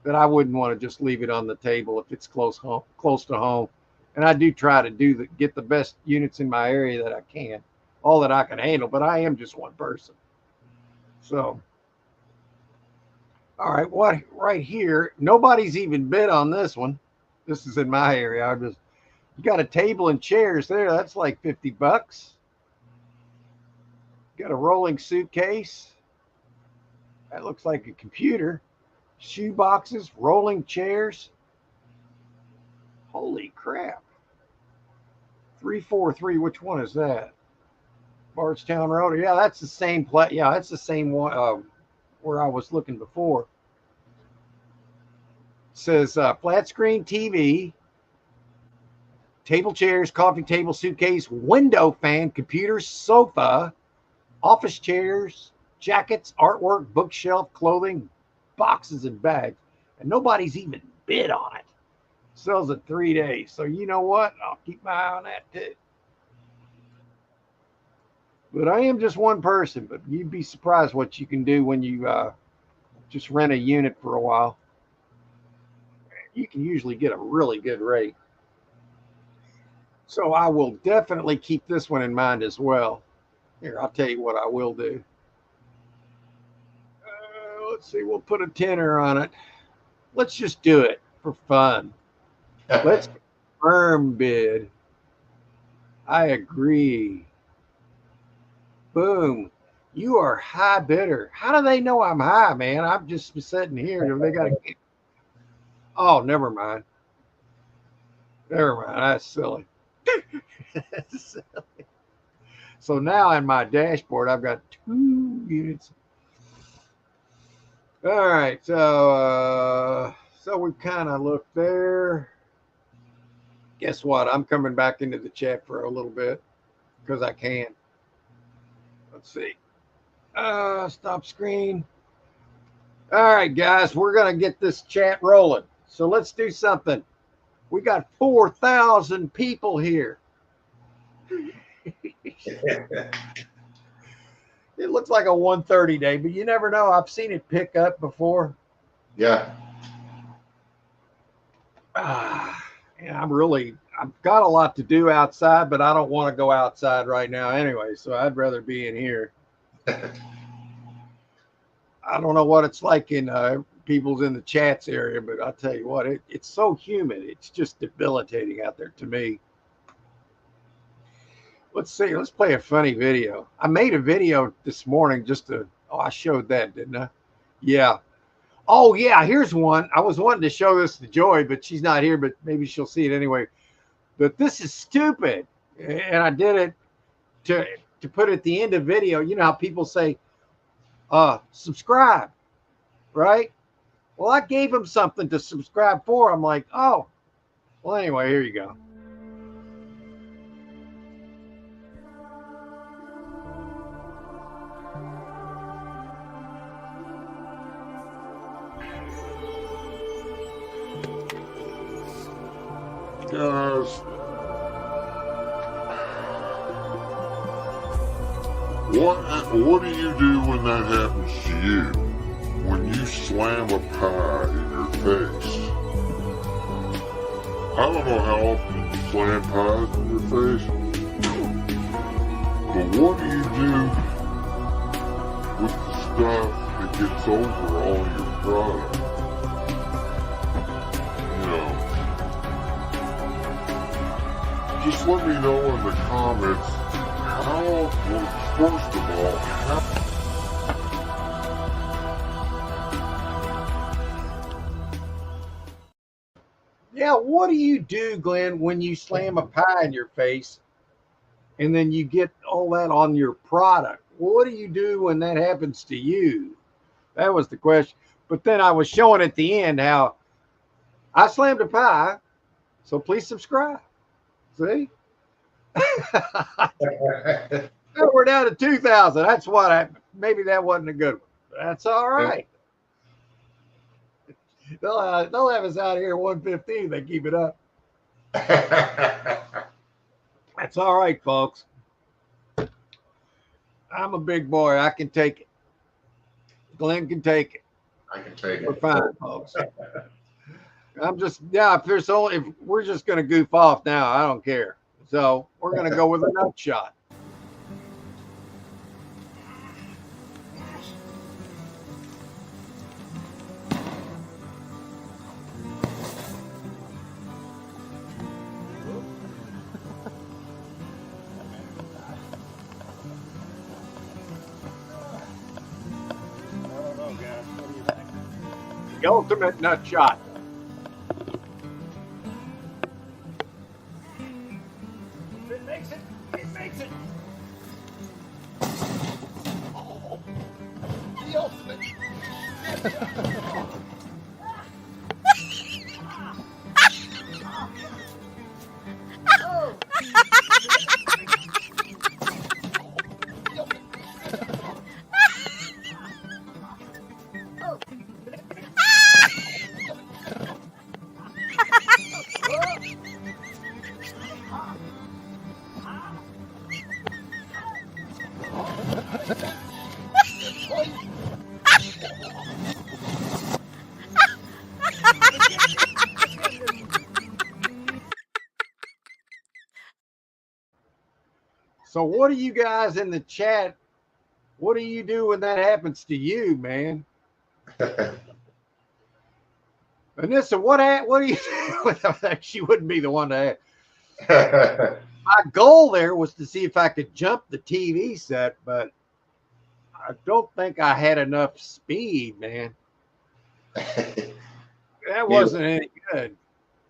that I wouldn't want to just leave it on the table if it's close to home. And I do try to get the best units in my area that I can, all that I can handle. But I am just one person. So, all right, what right here? Nobody's even bid on this one. This is in my area. You got a table and chairs there. That's like $50. Got a rolling suitcase. That looks like a computer. Shoe boxes, rolling chairs. Holy crap. 343, which one is that? Bardstown Road. Yeah, that's the same place. Yeah, that's the same one where I was looking before. It says flat screen TV, table chairs, coffee table, suitcase, window fan, computer, sofa, office chairs, jackets, artwork, bookshelf, clothing, boxes and bags. And nobody's even bid on it. Sells in 3 days. So you know what? I'll keep my eye on that too. But I am just one person, but you'd be surprised what you can do when you just rent a unit for a while. You can usually get a really good rate. So I will definitely keep this one in mind as well. Here, I'll tell you what I will do. Let's see, we'll put a tenner on it. Let's just do it for fun. Let's confirm bid. I agree. Boom. You are high bidder. How do they know I'm high, man? I'm just sitting here. They got to. Oh, never mind. Never mind. That's silly. That's silly. So now in my dashboard, I've got 2 units. All right. So we've kind of looked there. Guess what? I'm coming back into the chat for a little bit because I can. Let's see. Stop screen. All right, guys, we're going to get this chat rolling. So let's do something. We got 4,000 people here. It looks like a 130 day, but you never know. I've seen it pick up before. Yeah. Yeah, I've got a lot to do outside, but I don't want to go outside right now anyway. So I'd rather be in here. I don't know what it's like in people's in the chats area, but I'll tell you what, it's so humid. It's just debilitating out there to me. Let's see. Let's play a funny video. I made a video this morning I showed that, didn't I? Yeah. Oh, yeah. Here's one. I was wanting to show this to Joy, but she's not here, but maybe she'll see it anyway. But this is stupid. And I did it to put at the end of video. You know how people say, subscribe, right? Well, I gave them something to subscribe for. I'm like, oh, well, anyway, here you go. Guys, what do you do when that happens to you? When you slam a pie in your face? I don't know how often you slam pies in your face, but what do you do with the stuff that gets over all your product? You know, just let me know in the comments first of all, Yeah, what do you do, Glenn, when you slam a pie in your face and then you get all that on your product? What do you do when that happens to you? That was the question. But then I was showing at the end how I slammed a pie, so please subscribe. See? We're down to 2,000. That's what maybe that wasn't a good one. That's all right. They'll have us out here at 115. They keep it up. That's all right, folks. I'm a big boy. I can take it. Glenn can take it. I can take it. We're fine, folks. If we're just going to goof off now, I don't care. So we're going to go with a nut shot. The ultimate nut shot. It makes it. It makes it. Oh, the ultimate. So what do you guys in the chat, what do you do when that happens to you, man? Anissa, what do you do? She wouldn't be the one to ask. My goal there was to see if I could jump the TV set, but I don't think I had enough speed, man. That wasn't any good.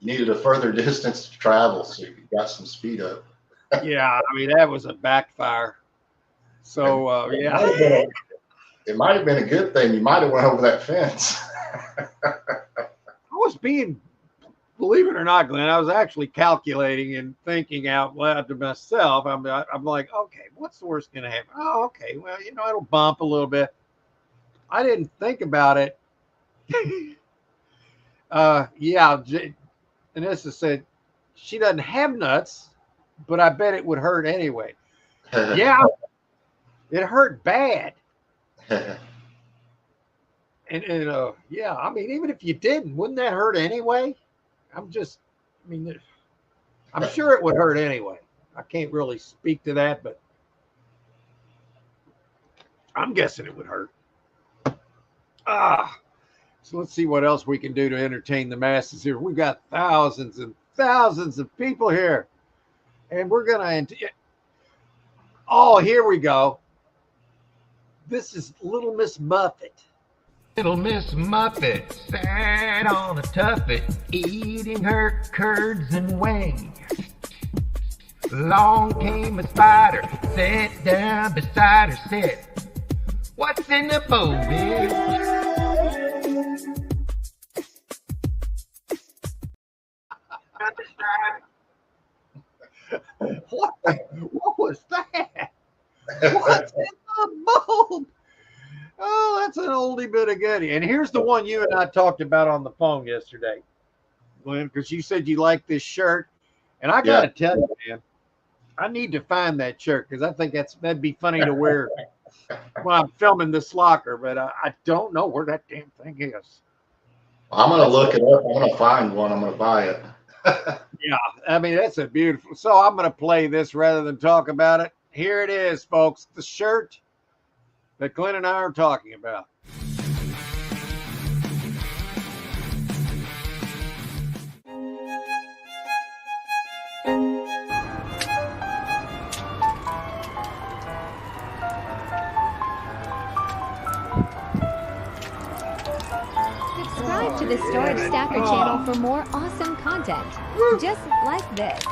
You needed a further distance to travel, so you got some speed up. Yeah, I mean, that was a backfire. So, yeah. It might have been a good thing. You might have went over that fence. I was believe it or not, Glenn, I was actually calculating and thinking out loud to myself. I'm like, okay, what's the worst going to happen? Oh, okay, well, it'll bump a little bit. I didn't think about it. Yeah, Anissa said she doesn't have nuts, but I bet it would hurt anyway. Yeah, It hurt bad. And yeah, I mean, even if you didn't, wouldn't that hurt anyway? I mean, I'm sure it would hurt anyway. I can't really speak to that, but I'm guessing it would hurt. So let's see what else we can do to entertain the masses here. We've got thousands and thousands of people here, and we're gonna. Oh, here we go. This is Little Miss Muffet. Little Miss Muffet sat on a tuffet, eating her curds and whey. Along came a spider, sat down beside her, said, "What's in the bowl, bitch?" What was that? What's in the bowl? Oh, that's an oldie bit of goodie. And here's the one you and I talked about on the phone yesterday, Glenn, because you said you like this shirt. And I got to tell you, man, I need to find that shirt because I think that'd be funny to wear when I'm filming this locker. But I don't know where that damn thing is. I'm going to look it up. I'm going to find one. I'm going to buy it. Yeah, I mean, that's a beautiful. So I'm going to play this rather than talk about it. Here it is, folks. The shirt that Glenn and I are talking about. Subscribe to the Storage Stacker channel for more awesome content, just like this.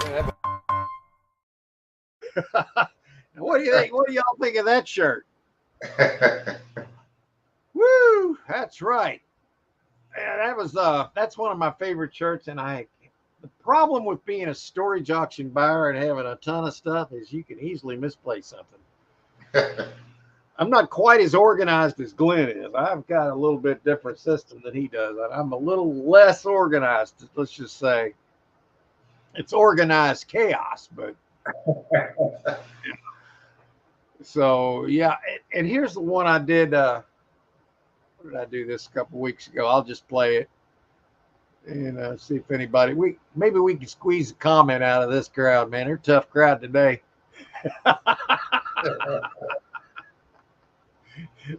What do you think? What do y'all think of that shirt? Woo! That's right. Yeah, that's one of my favorite shirts. And the problem with being a storage auction buyer and having a ton of stuff is you can easily misplace something. I'm not quite as organized as Glenn is. I've got a little bit different system than he does. I'm a little less organized. Let's just say it's organized chaos, but yeah. So yeah. And here's the one I did. What did I do this a couple weeks ago? I'll just play it and see if anybody, maybe we can squeeze a comment out of this crowd, man. They're a tough crowd today.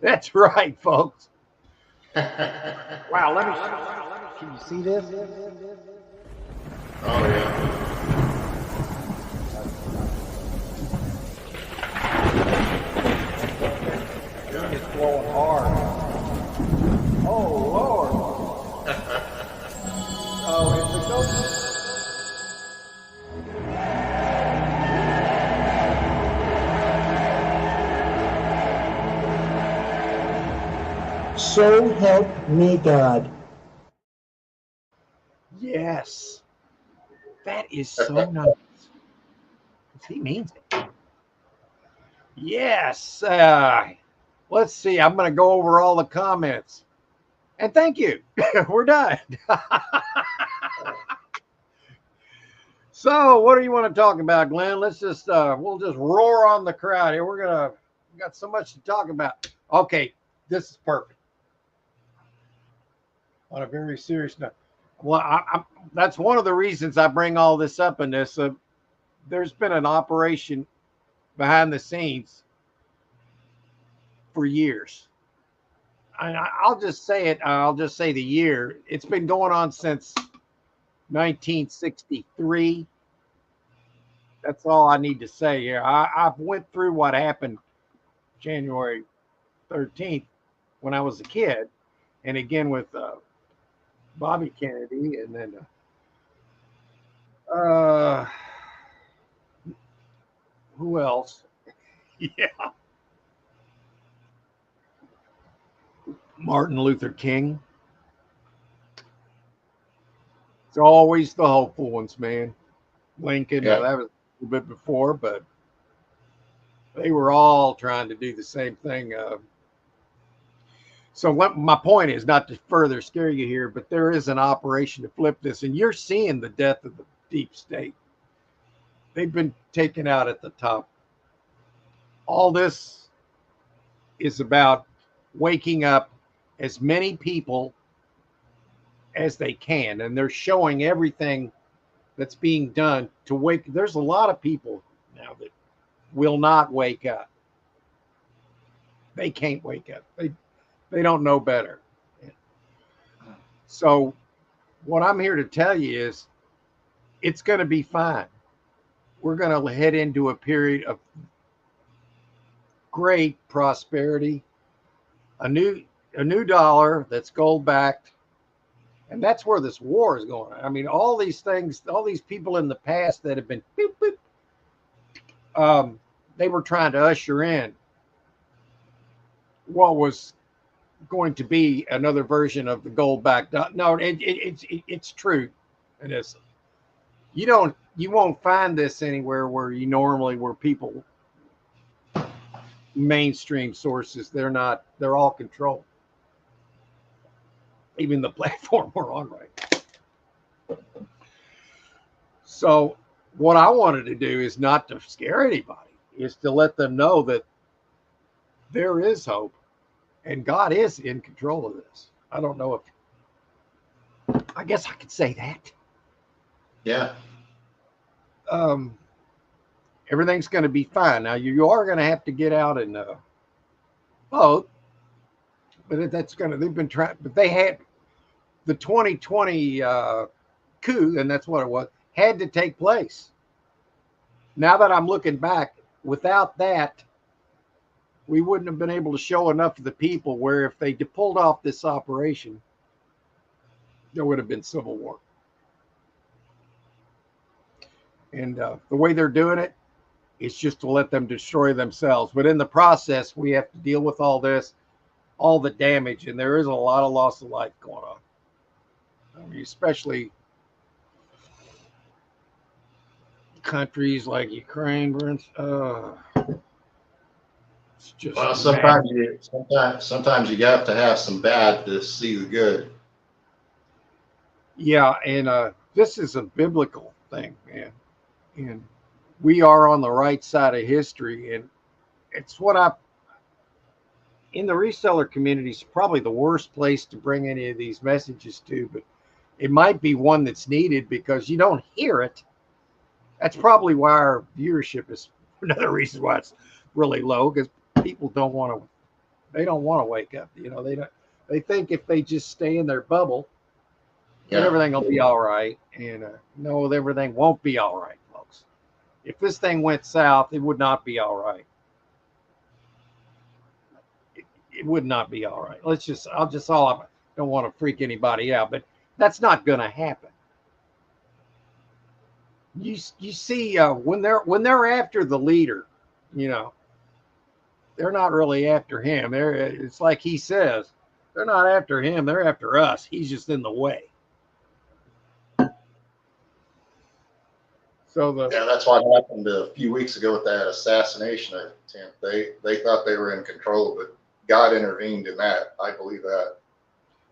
That's right, folks. Wow, can you see this? Oh, yeah. It's blowing hard. Oh, Lord. Oh, it's a ghost. So help me God. Yes. That is so nice. He means it. Yes. Let's see. I'm going to go over all the comments. And thank you. We're done. So, what do you want to talk about, Glenn? Let's just we'll just roar on the crowd here. We got so much to talk about. Okay, this is perfect. On a very serious note. Well, that's one of the reasons I bring all this up in this. There's been an operation behind the scenes for years. I'll just say it. I'll just say the year. It's been going on since 1963. That's all I need to say here. I went through what happened January 13th when I was a kid, and again with Bobby Kennedy, and then who else? Yeah, Martin Luther King. It's always the hopeful ones, man. Lincoln, Yeah. that was a little bit before, but they were all trying to do the same thing. So my point is not to further scare you here, but there is an operation to flip this, and you're seeing the death of the deep state. They've been taken out at the top. All this is about waking up as many people as they can, and they're showing everything that's being done to wake. There's a lot of people now that will not wake up. They can't wake up. They don't know better. So what I'm here to tell you is it's going to be fine. We're going to head into a period of great prosperity, a new dollar that's gold backed, and that's where this war is going. I mean, all these things, all these people in the past that have been boop, boop, they were trying to usher in what was going to be another version of the gold backed. No, it's true. It is. You won't find this anywhere where people mainstream sources, they're all controlled. Even the platform we're on right. So what I wanted to do is not to scare anybody, is to let them know that there is hope and God is in control of this. I don't know if, I guess I could say that. Yeah. Everything's going to be fine. Now you are going to have to get out and vote, but they've been trying, but they had the 2020 coup, and that's what it was, had to take place. Now that I'm looking back, without that, we wouldn't have been able to show enough of the people where if they pulled off this operation, there would have been civil war. And the way they're doing it is just to let them destroy themselves. But in the process, we have to deal with all this, all the damage, and there is a lot of loss of life going on. I mean, especially countries like Ukraine, for instance. It's just Well, sometimes you got to have some bad to see the good. Yeah, and this is a biblical thing, man. And we are on the right side of history, and it's in the reseller community is probably the worst place to bring any of these messages to, but it might be one that's needed because you don't hear it. That's probably why our viewership is another reason why it's really low, because people don't want to wake up. They think if they just stay in their bubble, then everything will be all right. And no, everything won't be all right, folks. If this thing went south, it would not be all right. It would not be all right. I don't want to freak anybody out, but that's not going to happen. You see, when they're after the leader, they're not really after him. It's like he says, they're not after him. They're after us. He's just in the way. So that's what happened a few weeks ago with that assassination attempt. They thought they were in control, but God intervened in that. I believe that.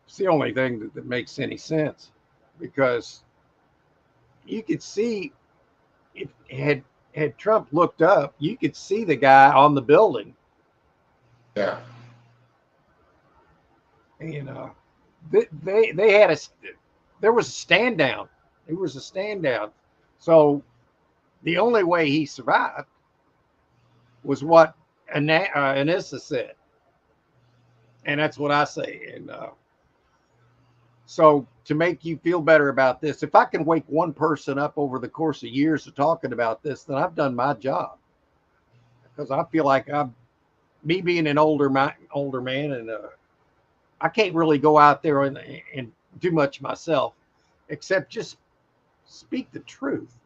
It's the only thing that makes any sense, because you could see, if had Trump looked up, you could see the guy on the building. Yeah. And there was a stand down. It was a stand down. So the only way he survived was what Anissa said. And that's what I say. And so to make you feel better about this, if I can wake one person up over the course of years of talking about this, then I've done my job. Because I feel like me being an older man, and I can't really go out there and do much myself, except just speak the truth.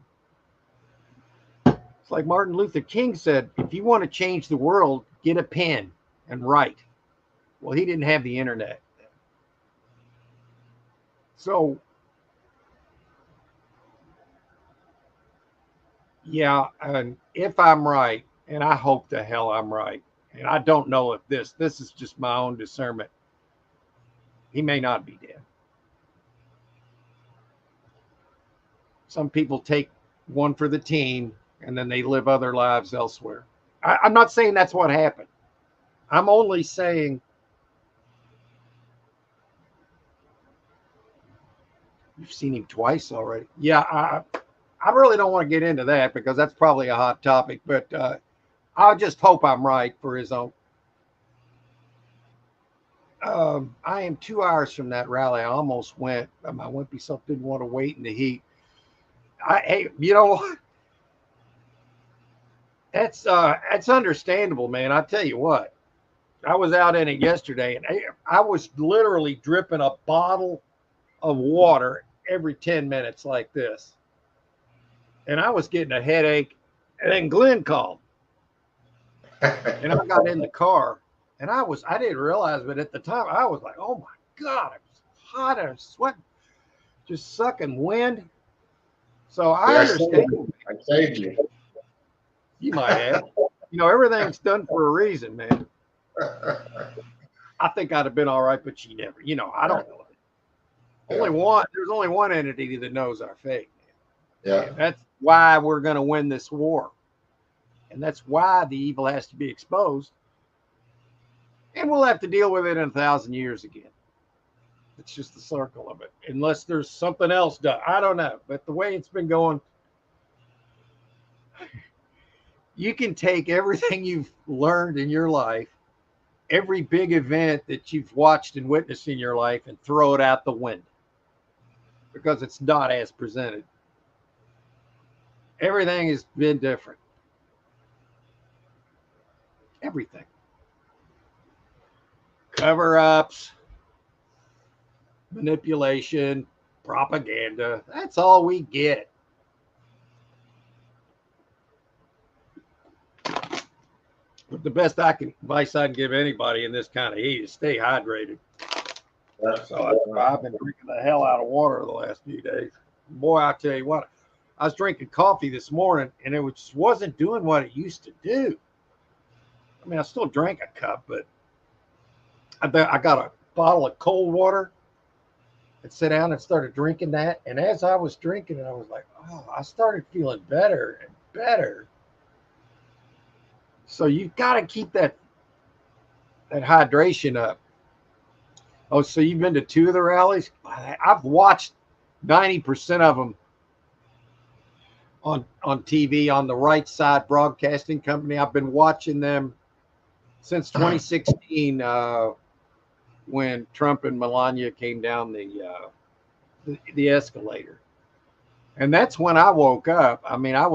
It's like Martin Luther King said, if you want to change the world, get a pen and write. Well, he didn't have the internet. So, yeah, and if I'm right, and I hope the hell I'm right, and I don't know if this is just my own discernment, he may not be dead. Some people take one for the team, and then they live other lives elsewhere. I'm not saying that's what happened. I'm only saying you've seen him twice already. Yeah, I really don't want to get into that because that's probably a hot topic, but I just hope I'm right for his own. I am 2 hours from that rally. I almost went. My wimpy self didn't want to wait in the heat. Hey, you know what? That's understandable, man. I tell you what, I was out in it yesterday, and I was literally dripping a bottle of water every 10 minutes like this, and I was getting a headache. And then Glenn called, and I got in the car, and I didn't realize, but at the time I was like, oh my God, it was hot. I was sweating, just sucking wind. So I understand. I saved you. You might have. You know, everything's done for a reason, man. I think I'd have been all right, but you never. You know, I don't know. There's only one entity that knows our fate, man. Yeah. And that's why we're going to win this war, and that's why the evil has to be exposed, and we'll have to deal with it in 1,000 years again. It's just the circle of it, unless there's something else done. I don't know, but the way it's been going, you can take everything you've learned in your life, every big event that you've watched and witnessed in your life, and throw it out the window because it's not as presented. Everything has been different. Everything. Cover-ups, manipulation, propaganda. That's all we get. But the best advice I can give anybody in this kind of heat is stay hydrated. So I've been drinking the hell out of water the last few days. Boy, I tell you what, I was drinking coffee this morning, and it just wasn't doing what it used to do. I mean, I still drank a cup, but I got a bottle of cold water and sat down and started drinking that. And as I was drinking it, I was like, oh, I started feeling better and better. So you've got to keep that hydration up. Oh, so you've been to 2 of the rallies? I've watched 90% of them on TV on the Right Side Broadcasting Company. I've been watching them since 2016 when Trump and Melania came down the escalator. And that's when I woke up. I mean, I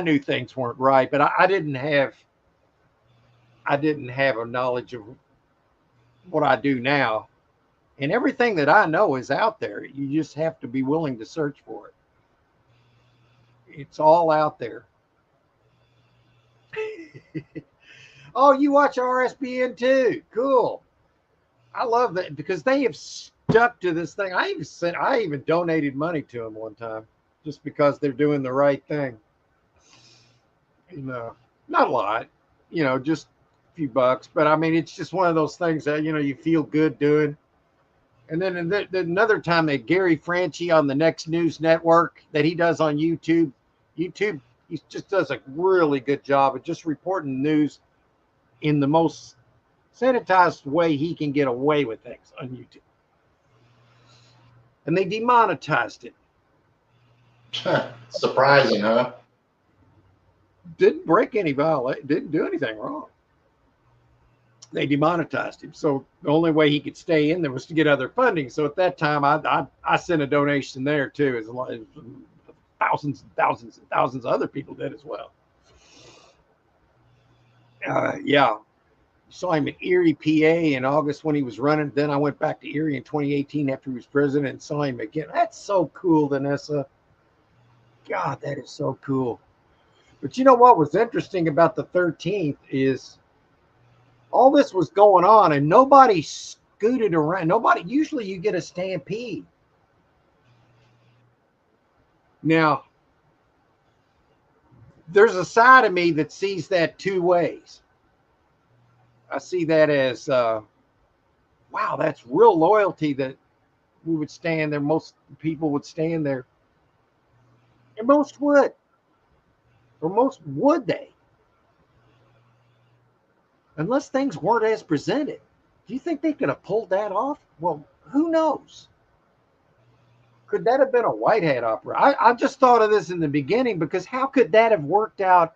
knew things weren't right, but I didn't have a knowledge of what I do now. And everything that I know is out there. You just have to be willing to search for it. It's all out there. Oh, you watch RSBN too. Cool. I love that because they have stuck to this thing. I even donated money to them one time just because they're doing the right thing. You know, not a lot, you know, just a few bucks. But I mean, it's just one of those things that, you know, you feel good doing. And then another time that Gary Franchi on the Next News Network that he does on YouTube, he just does a really good job of just reporting news in the most sanitized way he can get away with things on YouTube. And they demonetized it. Surprising, huh? Didn't break any didn't do anything wrong. They demonetized him. So the only way he could stay in there was to get other funding. So at that time, I sent a donation there too, as thousands and thousands and thousands of other people did as well. Yeah. Saw him in Erie, PA in August when he was running. Then I went back to Erie in 2018 after he was president and saw him again. That's so cool, Vanessa. God, that is so cool. But you know what was interesting about the 13th is all this was going on and nobody scooted around. Usually you get a stampede. Now, there's a side of me that sees that 2 ways. I see that as, wow, that's real loyalty that we would stand there. Most people would stand there. And most would. Or most would they? unless things weren't as presented. Do you think they could have pulled that off? Well, who knows? Could that have been a white hat opera? I just thought of this in the beginning because how could that have worked out?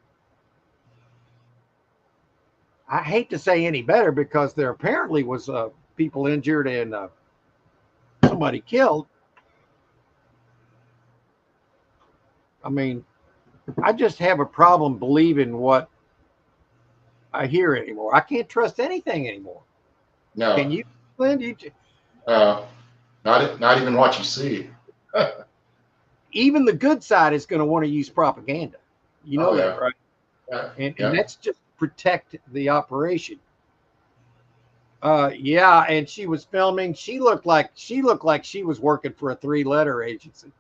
I hate to say any better because there apparently was people injured and somebody killed. I mean, I just have a problem believing what I hear anymore. I can't trust anything anymore. No. Can you, Lynn? Not even what you see. Even the good side is going to want to use propaganda. You know that, yeah. right? Yeah. And that's just protect the operation. Yeah, and she was filming. She looked like she was working for a 3-letter agency.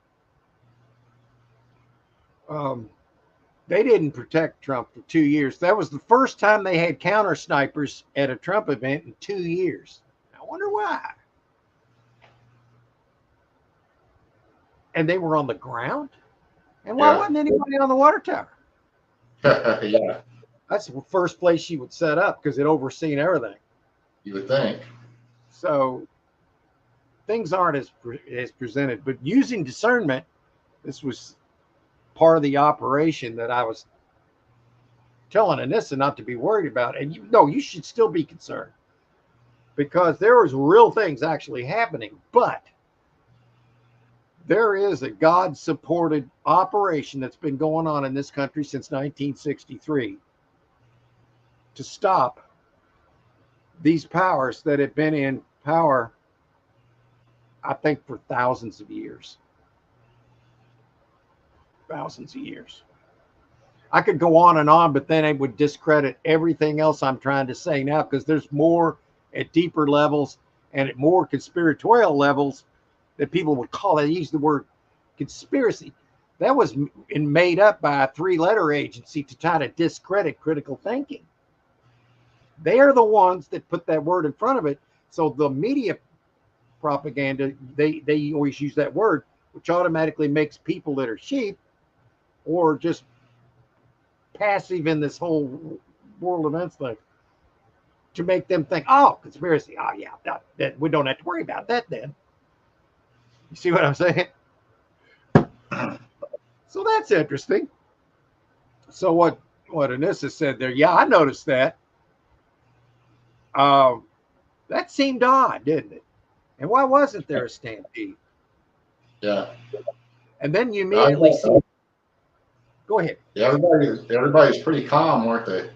They didn't protect Trump for 2 years. That was the first time they had counter snipers at a Trump event in 2 years. I wonder why. And they were on the ground. And why wasn't anybody on the water tower? Yeah. That's the first place she would set up because it overseen everything. You would think. So things aren't as presented, but using discernment, this was part of the operation that I was telling Anissa not to be worried about. And you should still be concerned because there was real things actually happening, but there is a God-supported operation that's been going on in this country since 1963 to stop these powers that have been in power, I think, for thousands of years. Thousands of years. I could go on and on, but then it would discredit everything else I'm trying to say now because there's more at deeper levels and at more conspiratorial levels that people would call it. Use the word conspiracy. That was made up by a 3-letter agency to try to discredit critical thinking. They are the ones that put that word in front of it. So the media propaganda, they always use that word, which automatically makes people that are sheep or just passive in this whole world events thing to make them think, oh, conspiracy. Oh, yeah, that we don't have to worry about that then. You see what I'm saying? So that's interesting. So what Anissa said there, yeah, I noticed that. That seemed odd, didn't it? And why wasn't there a stampede? Yeah. And then you immediately see. Go ahead. Yeah, everybody's pretty calm, weren't they?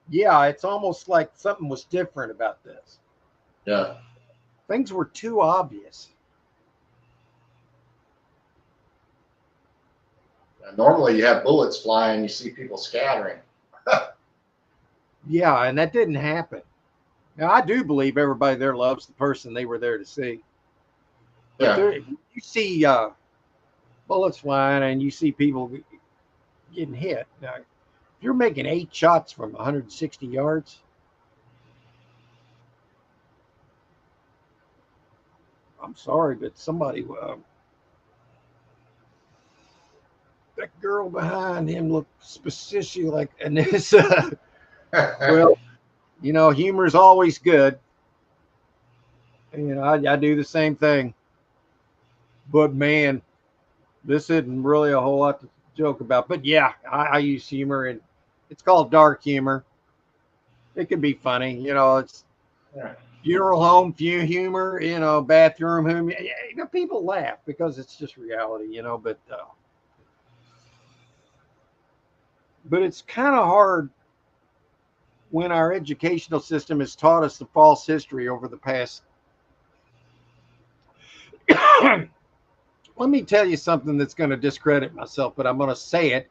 Yeah, it's almost like something was different about this. Yeah. Things were too obvious. Normally you have bullets flying, you see people scattering. Yeah, and that didn't happen. Now, I do believe everybody there loves the person they were there to see. But you see bullets flying and you see people getting hit. Now, if you're making 8 shots from 160 yards, I'm sorry, but somebody, that girl behind him looked suspiciously like Anissa. Well, humor is always good. I do the same thing. But man, this isn't really a whole lot to joke about. But yeah, I use humor, and it's called dark humor. It can be funny. It's funeral home humor, bathroom humor. People laugh because it's just reality, but it's kind of hard when our educational system has taught us the false history over the past. Let me tell you something that's going to discredit myself, but I'm going to say it,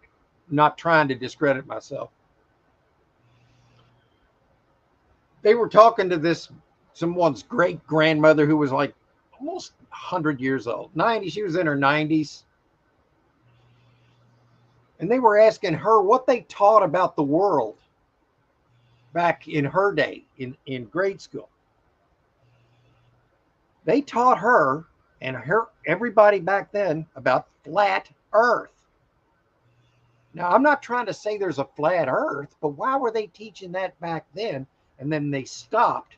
not trying to discredit myself. They were talking to someone's great grandmother who was like almost 100 years old, 90. She was in her 90s. And they were asking her what they taught about the world back in her day in grade school. They taught her and everybody back then about flat Earth. Now, I'm not trying to say there's a flat earth, but why were they teaching that back then? And then they stopped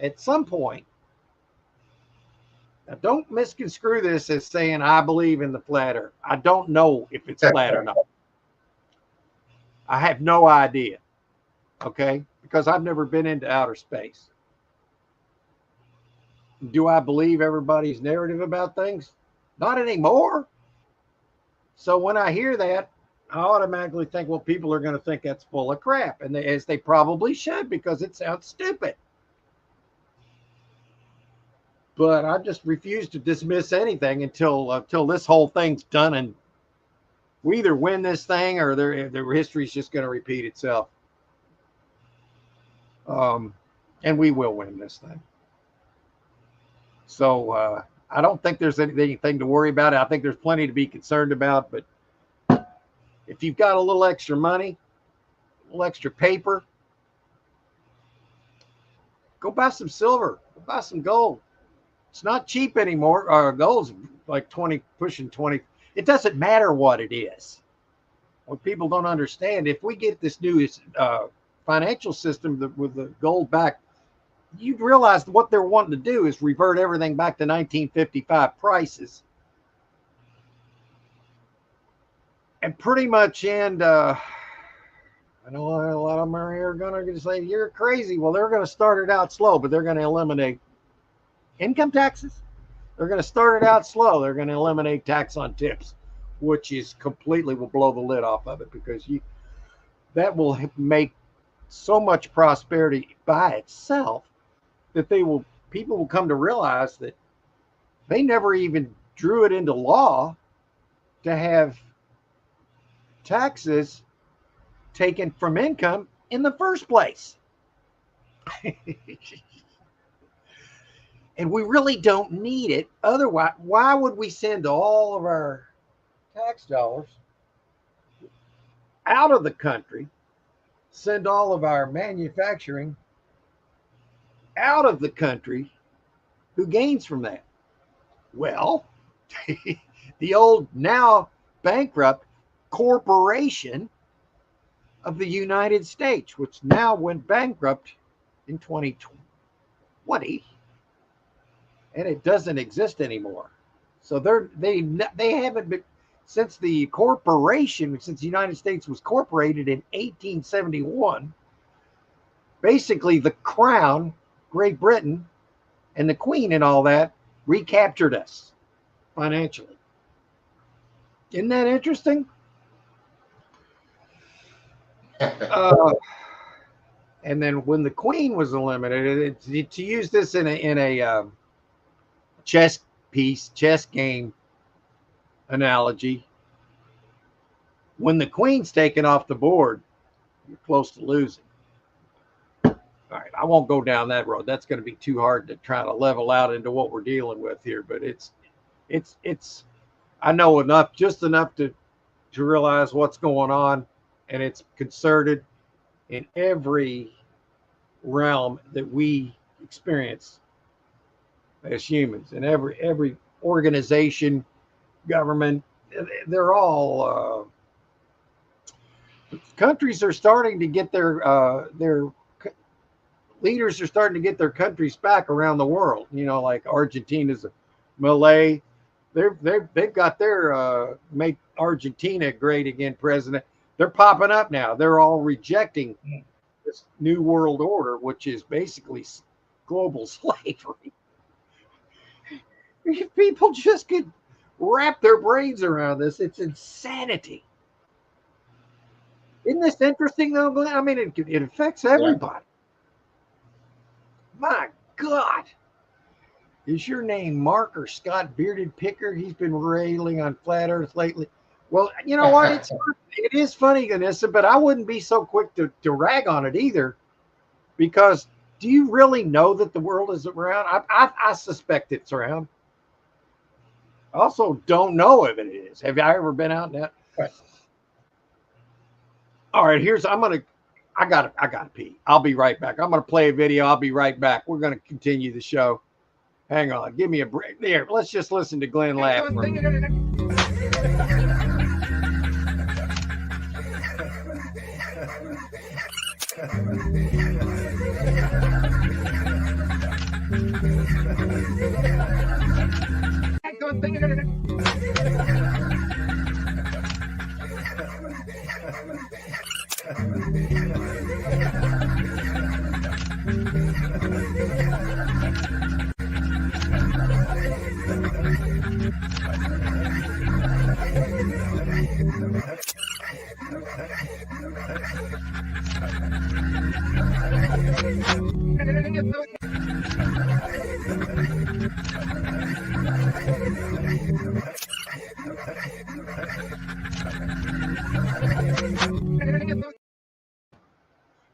at some point. Now, don't misconstrue this as saying I believe in the flat earth. I don't know if it's flat or not. I have no idea. Okay? Because I've never been into outer space. Do I believe everybody's narrative about things? Not anymore. So when I hear that, I automatically think, well, people are going to think that's full of crap. And as they probably should, because it sounds stupid. But I just refuse to dismiss anything until this whole thing's done, and we either win this thing or their history's just going to repeat itself. And we will win this thing. So I don't think there's anything to worry about. I think there's plenty to be concerned about. But if you've got a little extra money, a little extra paper, go buy some silver, go buy some gold. It's not cheap anymore. Gold's like 20, pushing 20. It doesn't matter what it is. What people don't understand, if we get this new financial system with the gold back, you'd realize what they're wanting to do is revert everything back to 1955 prices. And pretty much end, I know a lot of them are here going to say, you're crazy. Well, they're going to start it out slow, but they're going to eliminate income taxes. They're going to start it out slow. They're going to eliminate tax on tips, which is completely will blow the lid off of it, because that will make so much prosperity by itself that people will come to realize that they never even drew it into law to have taxes taken from income in the first place. And we really don't need it. Otherwise, why would we send all of our tax dollars out of the country, send all of our manufacturing out of the country? Who gains from that? Well, the old, now bankrupt corporation of the United States, which now went bankrupt in 2020. And it doesn't exist anymore. So they haven't been, since the corporation, since the United States was incorporated in 1871, basically the crown, Great Britain, and the Queen and all that recaptured us financially. Isn't that interesting? And then when the Queen was eliminated, to use this in a chess game analogy, when the Queen's taken off the board, you're close to losing. All right, I won't go down that road. That's going to be too hard to try to level out into what we're dealing with here. But it's I know enough, just enough to realize what's going on, and it's concerted in every realm that we experience as humans, and every organization, government, they're all countries are starting to get their leaders are starting to get their countries back around the world. You know, like Argentina's Malay, they've got their make Argentina great again president. They're popping up now. They're all rejecting this new world order, which is basically global slavery. If people just could wrap their brains around this, it's insanity. Isn't this interesting, though, Glenn? I mean, it affects everybody. Yeah. My God. Is your name Mark or Scott Bearded Picker? He's been railing on flat Earth lately. Well, you know what? It is funny, Vanessa, but I wouldn't be so quick to rag on it either, because do you really know that the world is around? I suspect it's around. I also don't know if it is. Have I ever been out in that? Right. All right, I gotta pee. I'll be right back. I'm gonna play a video. I'll be right back. We're gonna continue the show. Hang on, give me a break. There, let's just listen to Glenn laugh.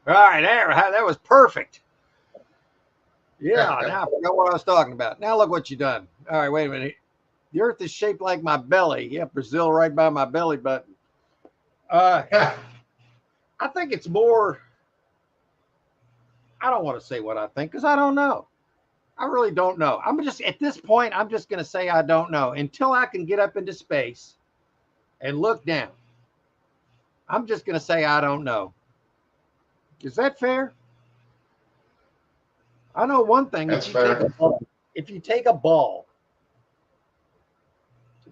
All right, there, that was perfect. Yeah, now I forgot what I was talking about. Now look what you done. All right, wait a minute. The earth is shaped like my belly. Yeah, Brazil right by my belly button. I think it's more, I don't want to say what I think because I don't know. I really don't know. I'm just, at this point, I'm just going to say I don't know until I can get up into space and look down. I'm just going to say I don't know. Is that fair? I know one thing. That's fair. If you take a ball,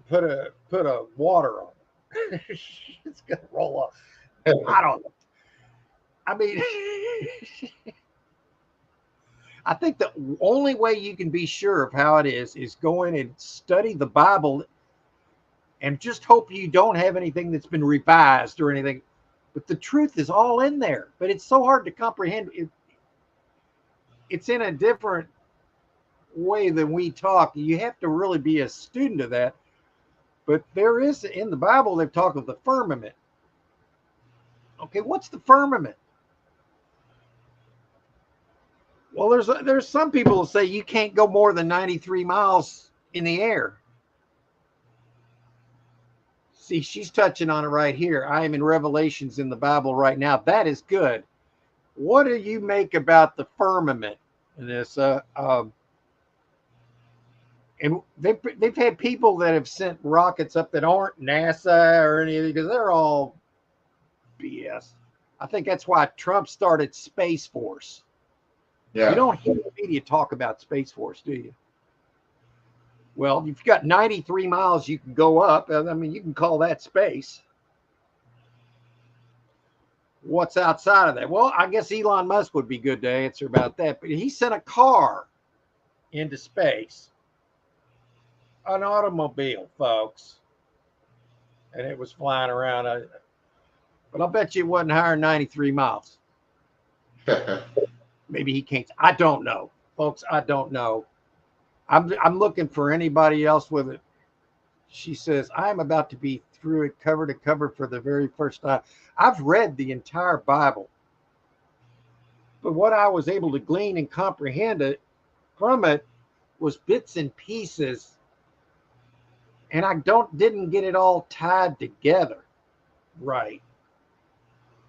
put a water on it, it's going to roll up. I don't know. I mean, I think the only way you can be sure of how it is go in and study the Bible and just hope you don't have anything that's been revised or anything. But the truth is all in there. But it's so hard to comprehend. It's in a different way than we talk. You have to really be a student of that. But there is, in the Bible, they've talked of the firmament. Okay, what's the firmament? Well, there's some people who say you can't go more than 93 miles in the air. See, she's touching on it right here. I am in Revelations in the Bible right now. That is good. What do you make about the firmament in this? And they've had people that have sent rockets up that aren't NASA or anything because they're all BS. I think that's why Trump started Space Force. Yeah. You don't hear the media talk about Space Force, do you? Well, if you've got 93 miles you can go up. I mean, you can call that space. What's outside of that? Well, I guess Elon Musk would be good to answer about that. But he sent a car into space, an automobile, folks, and it was flying around. But I'll bet you it wasn't higher than 93 miles. Maybe he can't. I don't know, folks. I don't know. I'm looking for anybody else with it. She says, I'm about to be through it cover to cover for the very first time. I've read the entire Bible. But what I was able to glean and comprehend from it was bits and pieces. And I didn't get it all tied together right.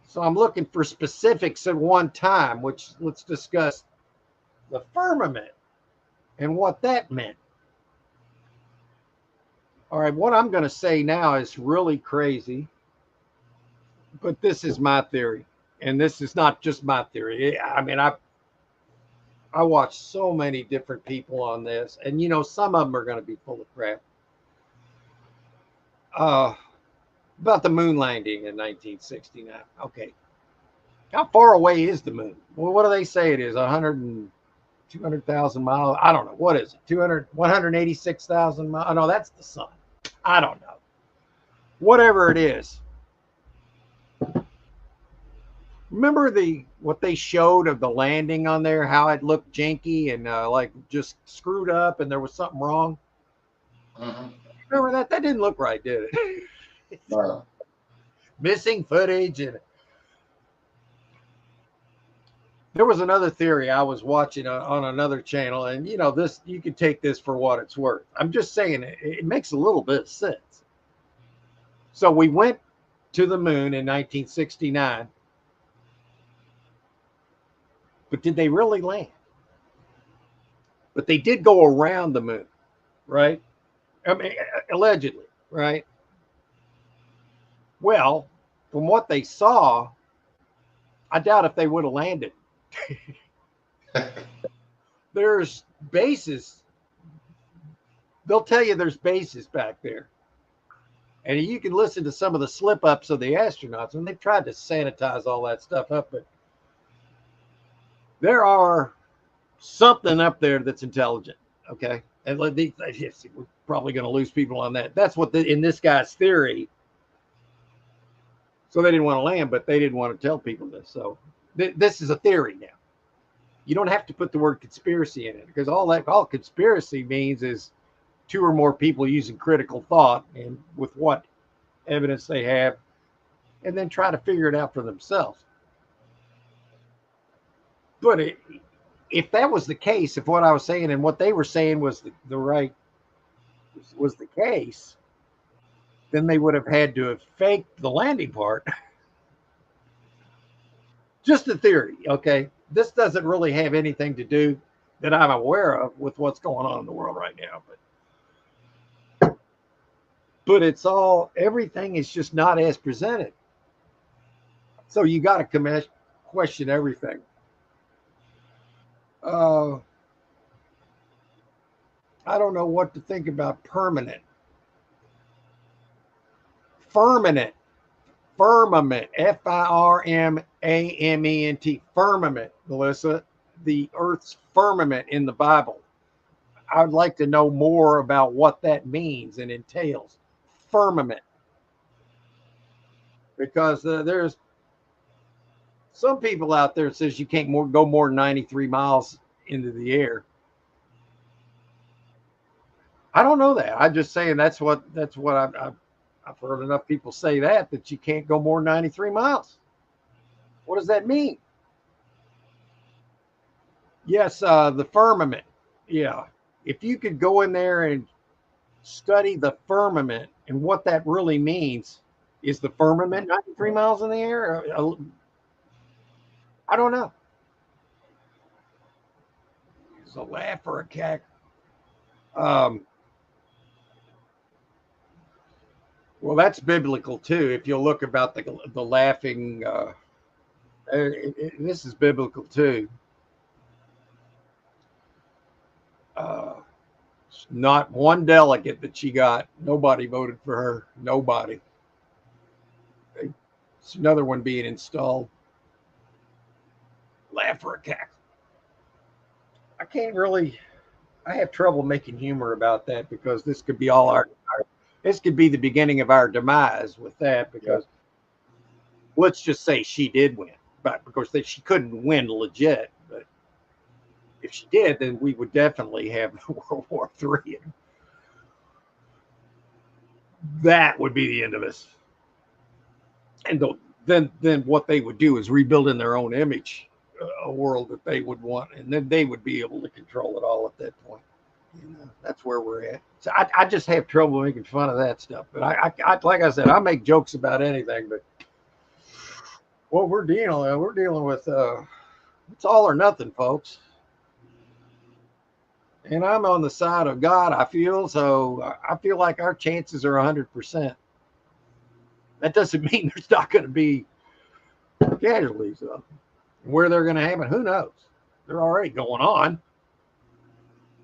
So I'm looking for specifics at one time, which let's discuss the firmament and what that meant. All right, what I'm going to say now is really crazy, but this is my theory, and this is not just my theory. I mean, I watched so many different people on this, and you know, some of them are going to be full of crap. About the moon landing in 1969. Okay, how far away is the moon? Well, what do they say it is? 200,000 miles. I don't know. What is it? 186,000 miles. Oh, no, that's the sun. I don't know. Whatever it is. Remember what they showed of the landing on there, how it looked janky and like just screwed up and there was something wrong? Mm-hmm. Remember that? That didn't look right, did it? No. Missing footage. And there was another theory I was watching on another channel, and you know, this, you could take this for what it's worth. I'm just saying it makes a little bit of sense. So we went to the moon in 1969, but did they really land? But they did go around the moon, right? I mean, allegedly, right? Well, from what they saw, I doubt if they would have landed. There's bases. They'll tell you there's bases back there. And you can listen to some of the slip ups of the astronauts, and they've tried to sanitize all that stuff up, but there are something up there that's intelligent. Okay. And we're probably going to lose people on that. That's what in this guy's theory. So they didn't want to land, but they didn't want to tell people this. So this is a theory now. You don't have to put the word conspiracy in it, because all conspiracy means is two or more people using critical thought and with what evidence they have, and then try to figure it out for themselves. But if that was the case, if what I was saying and what they were saying was the case, then they would have had to have faked the landing part. Just a theory, okay? This doesn't really have anything to do that I'm aware of with what's going on in the world right now. But it's everything is just not as presented. So you got to question everything. I don't know what to think about permanent. Firmament, Firmament, firmament, Melissa, the earth's firmament in the Bible. I'd like to know more about what that means and entails. Firmament. Because there's some people out there that says you can't go more than 93 miles into the air. I don't know that. I'm just saying that's what I've heard enough people say that you can't go more than 93 miles. What does that mean? Yes, the firmament. Yeah. If you could go in there and study the firmament and what that really means, is the firmament 93 miles in the air? I don't know. It's a laugh or a cack. Well, that's biblical too. If you look about the laughing, this is biblical too. Not one delegate that she got. Nobody voted for her. Nobody. It's another one being installed. Laugh or a cackle. I have trouble making humor about that, because this could be this could be the beginning of our demise with that, because let's just say she did win, but because she couldn't win legit. But if she did, then we would definitely have World War III. That would be the end of us. And then what they would do is rebuild in their own image a world that they would want, and then they would be able to control it all at that point. That's where we're at. So I just have trouble making fun of that stuff. But I like I said, I make jokes about anything. But what we're dealing with, it's all or nothing, folks. And I'm on the side of God, I feel. So I feel like our chances are 100%. That doesn't mean there's not going to be casualties, though. Where they're going to happen, who knows? They're already going on.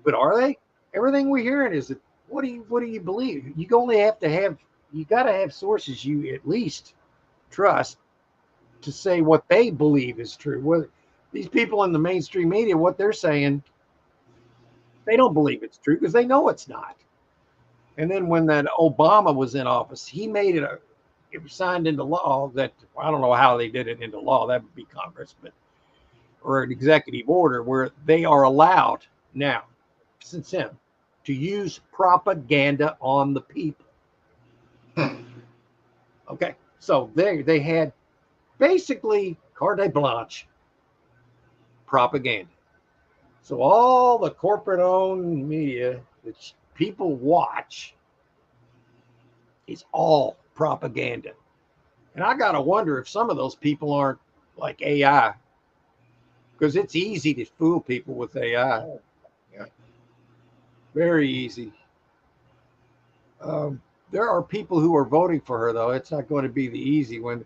But are they? Everything we're hearing is that what do you believe? You got to have sources you at least trust to say what they believe is true. What these people in the mainstream media, what they're saying, they don't believe it's true because they know it's not. And then when that Obama was in office, he made it was signed into law that, I don't know how they did it into law. That would be Congress, or an executive order where they are allowed now, since him, to use propaganda on the people. Okay, so they had basically carte blanche propaganda. So all the corporate-owned media that people watch is all propaganda. And I got to wonder if some of those people aren't like AI, because it's easy to fool people with AI. Yeah. Very easy. There are people who are voting for her, though. It's not going to be the easy one.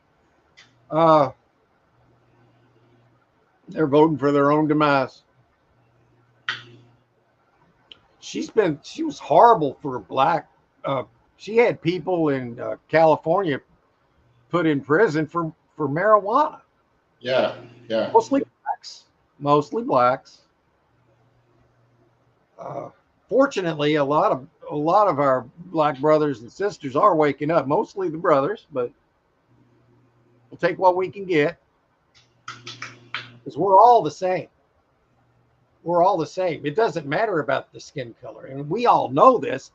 They're voting for their own demise. She was horrible for black. She had people in California put in prison for marijuana. Yeah, yeah. Mostly blacks. Mostly blacks. Fortunately, a lot of our black brothers and sisters are waking up. Mostly the brothers, but we'll take what we can get because we're all the same. We're all the same. It doesn't matter about the skin color, and we all know this.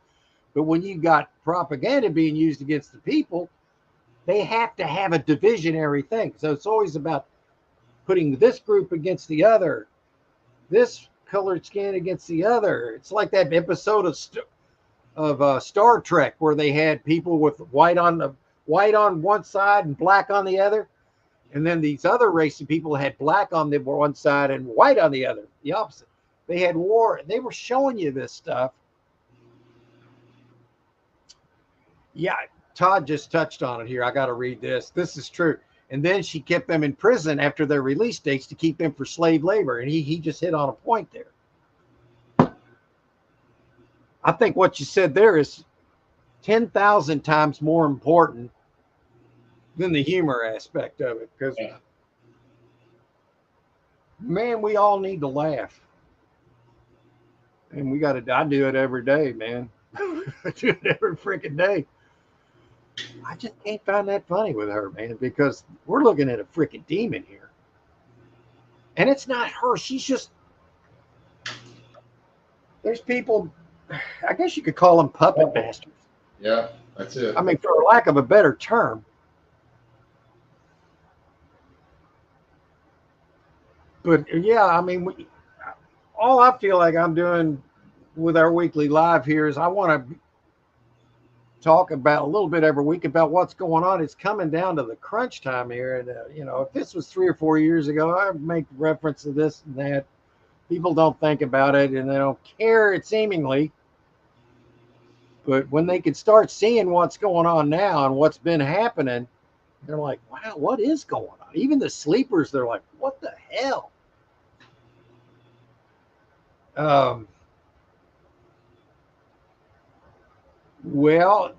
But when you got propaganda being used against the people, they have to have a divisionary thing. So it's always about putting this group against the other, this colored skin against the other. It's like that episode of Star Trek where they had people with white on one side and black on the other, and then these other race of people had black on the one side and white on the other, the opposite. They had war. They were showing you this stuff. Yeah, Todd just touched on it here. I got to read this. This is true. And then she kept them in prison after their release dates to keep them for slave labor. And he just hit on a point there. I think what you said there is 10,000 times more important than the humor aspect of it. Because, man, we all need to laugh. And I do it every day, man. I do it every freaking day. I just can't find that funny with her, man, because we're looking at a freaking demon here. And it's not her. She's just, there's people, I guess you could call them puppet masters. Yeah, that's it. I mean, for lack of a better term. But yeah, I mean, all I feel like I'm doing with our weekly live here is I want to talk about a little bit every week about what's going on. It's coming down to the crunch time here. And, if this was 3 or 4 years ago, I'd make reference to this and that. People don't think about it and they don't care, it seemingly. But when they could start seeing what's going on now and what's been happening, they're like, wow, what is going on? Even the sleepers, they're like, what the hell? Well,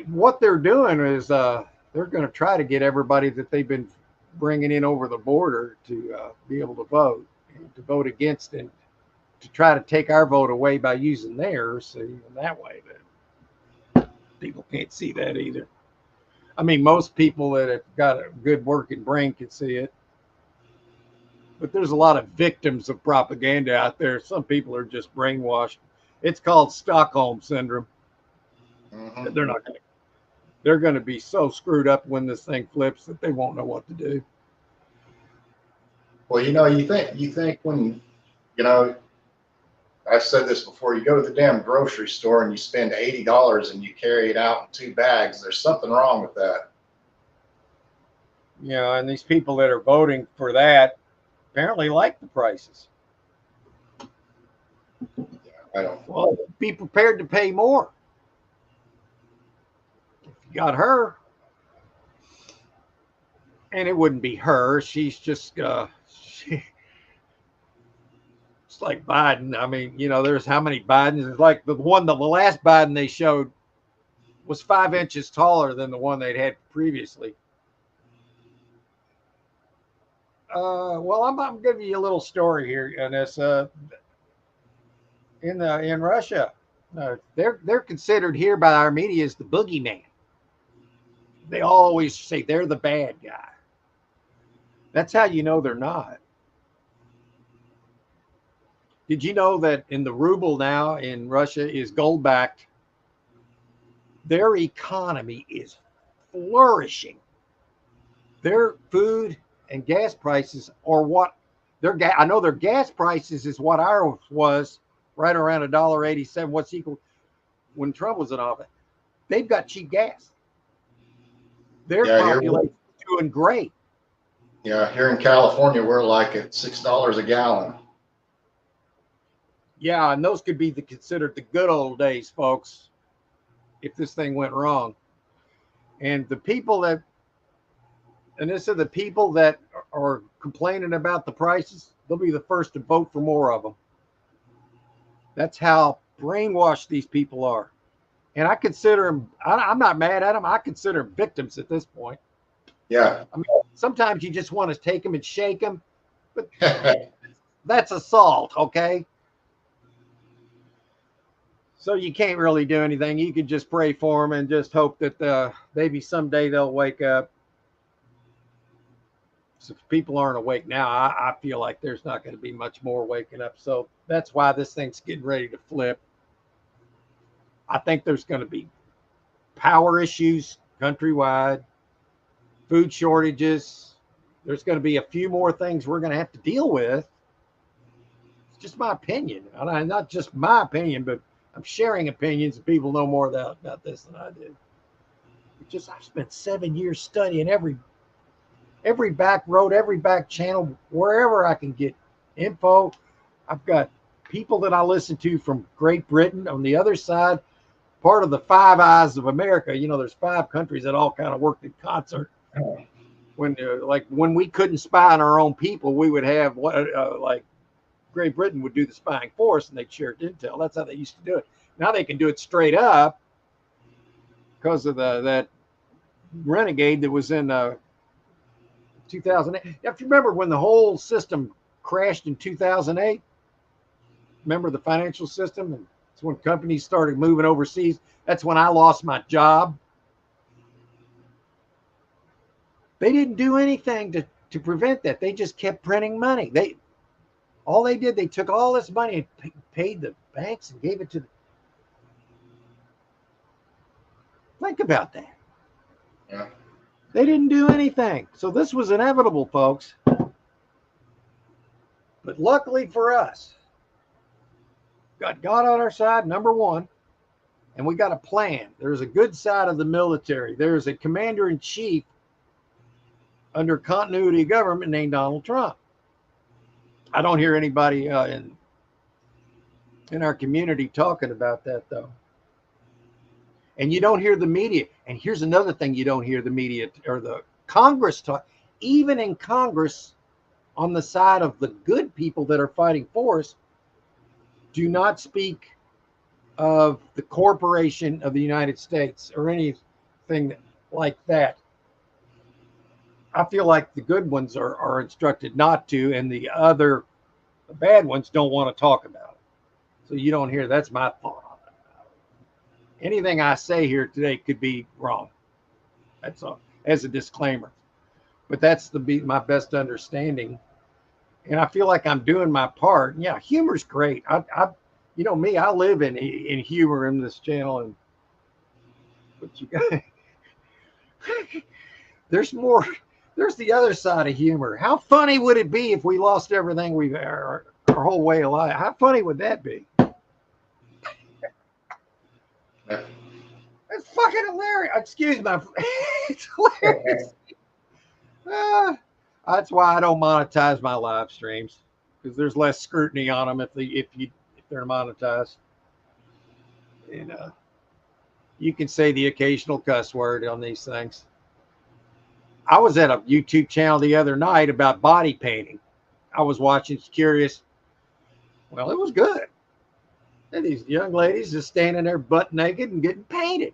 what they're doing is they're going to try to get everybody that they've been bringing in over the border to be able to vote against, and to try to take our vote away by using theirs. So even that way, that people can't see that either. I mean, most people that have got a good working brain can see it. But there's a lot of victims of propaganda out there. Some people are just brainwashed. It's called Stockholm Syndrome. Mm-hmm. They're going to be so screwed up when this thing flips that they won't know what to do. Well, you think when, I've said this before, you go to the damn grocery store and you spend $80 and you carry it out in 2 bags. There's something wrong with that. And these people that are voting for that apparently like the prices. Yeah, I don't. Well, be prepared to pay more. If you got her, and it wouldn't be her. She's just it's like Biden. I mean, there's how many Bidens? It's like the last Biden they showed was 5 inches taller than the one they'd had previously. Well, I'm giving you a little story here, and it's in Russia. They're considered here by our media as the boogeyman. They always say they're the bad guy. That's how you know they're not. Did you know that in the ruble now in Russia is gold backed? Their economy is flourishing. Their food and gas prices are what I know their gas prices is what ours was, right around $1.87. What's equal when Trump was in office? They've got cheap gas. Their population is doing great. Yeah, here in California, we're like at $6 a gallon. Yeah, and those could be considered the good old days, folks, if this thing went wrong. And the people that are complaining about the prices, they'll be the first to vote for more of them. That's how brainwashed these people are. And I consider them, I'm not mad at them. I consider them victims at this point. Yeah. I mean, sometimes you just want to take them and shake them, but that's assault, okay? So you can't really do anything. You can just pray for them and just hope that maybe someday they'll wake up. So if people aren't awake now, I feel like there's not going to be much more waking up. So that's why this thing's getting ready to flip. I think there's going to be power issues countrywide, food shortages. There's going to be a few more things we're going to have to deal with. It's just my opinion. Not just my opinion, but I'm sharing opinions, and people know more about this than I do. I've spent 7 years studying every back road, every back channel, wherever I can get info. I've got people that I listen to from Great Britain on the other side, part of the Five Eyes of America. You know, there's 5 countries that all kind of worked in concert. When we couldn't spy on our own people, we would have like Great Britain would do the spying for us, and they'd share intel. That's how they used to do it. Now they can do it straight up because of that renegade that was in 2008. If you remember when the whole system crashed in 2008, remember the financial system? And it's when companies started moving overseas. That's when I lost my job. They didn't do anything to prevent that. They just kept printing money. They took all this money and paid the banks and gave it to Think about that. Yeah. They didn't do anything. So this was inevitable, folks. But luckily for us, got God on our side, number one, and we got a plan. There's a good side of the military. There's a commander-in-chief under continuity of government named Donald Trump. I don't hear anybody in our community talking about that, though. And you don't hear the media. And here's another thing you don't hear the media or the Congress talk. Even in Congress, on the side of the good people that are fighting for us, do not speak of the corporation of the United States or anything like that. I feel like the good ones are instructed not to, and the bad ones don't want to talk about it. So you don't hear. That's my thought on it. Anything I say here today could be wrong. That's all, as a disclaimer. But that's my best understanding. And I feel like I'm doing my part. Yeah, humor's great. You know me, I live in humor in this channel, but you got there's more. There's the other side of humor. How funny would it be if we lost everything our whole way of life? How funny would that be? It's fucking hilarious. Excuse me. It's hilarious. That's why I don't monetize my live streams, because there's less scrutiny on them if they're monetized. And you can say the occasional cuss word on these things. I was at a YouTube channel the other night about body painting. I was watching, curious. Well, it was good. And these young ladies just standing there butt naked and getting painted.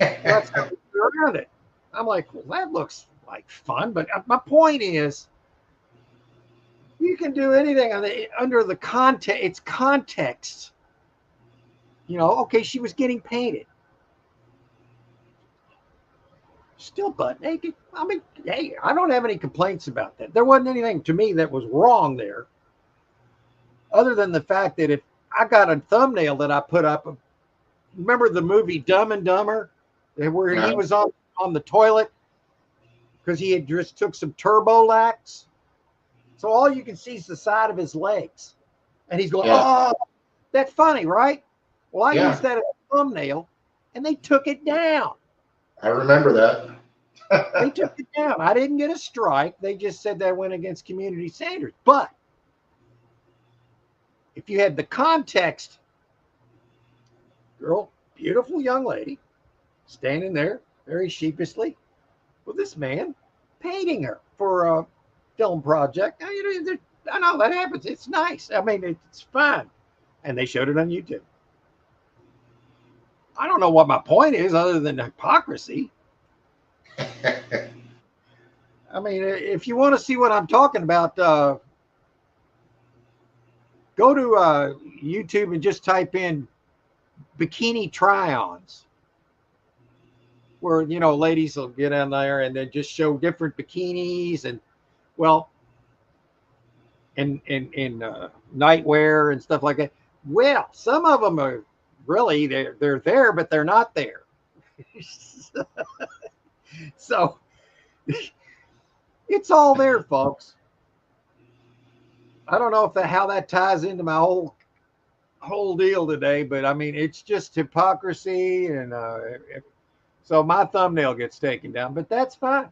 That's around it. I'm like, well, that looks like fun. But my point is, you can do anything under the context. It's context. You know, okay, she was getting painted. Still butt naked. I mean, hey, I don't have any complaints about that. There wasn't anything to me that was wrong there, other than the fact that if I got a thumbnail that I put up, remember the movie Dumb and Dumber, where he was on the toilet because he had just took some Turbolax. So all you can see is the side of his legs, and he's going, "Oh, that's funny, right?" Well, I used that as a thumbnail, and they took it down. I remember that. They took it down. I didn't get a strike. They just said that went against community standards. But if you had the context, girl, beautiful young lady, standing there very sheepishly with this man painting her for film project. I know that happens. It's nice. I mean, it's fun. And they showed it on YouTube. I don't know what my point is other than hypocrisy. I mean, if you want to see what I'm talking about, go to YouTube and just type in bikini try-ons, where, you know, ladies will get in there and then just show different bikinis and, well, and nightwear and stuff like that. Well, some of them are really they're there, but they're not there. So it's all there, folks. I don't know if how that ties into my whole deal today, but I mean, it's just hypocrisy, and so my thumbnail gets taken down, but that's fine.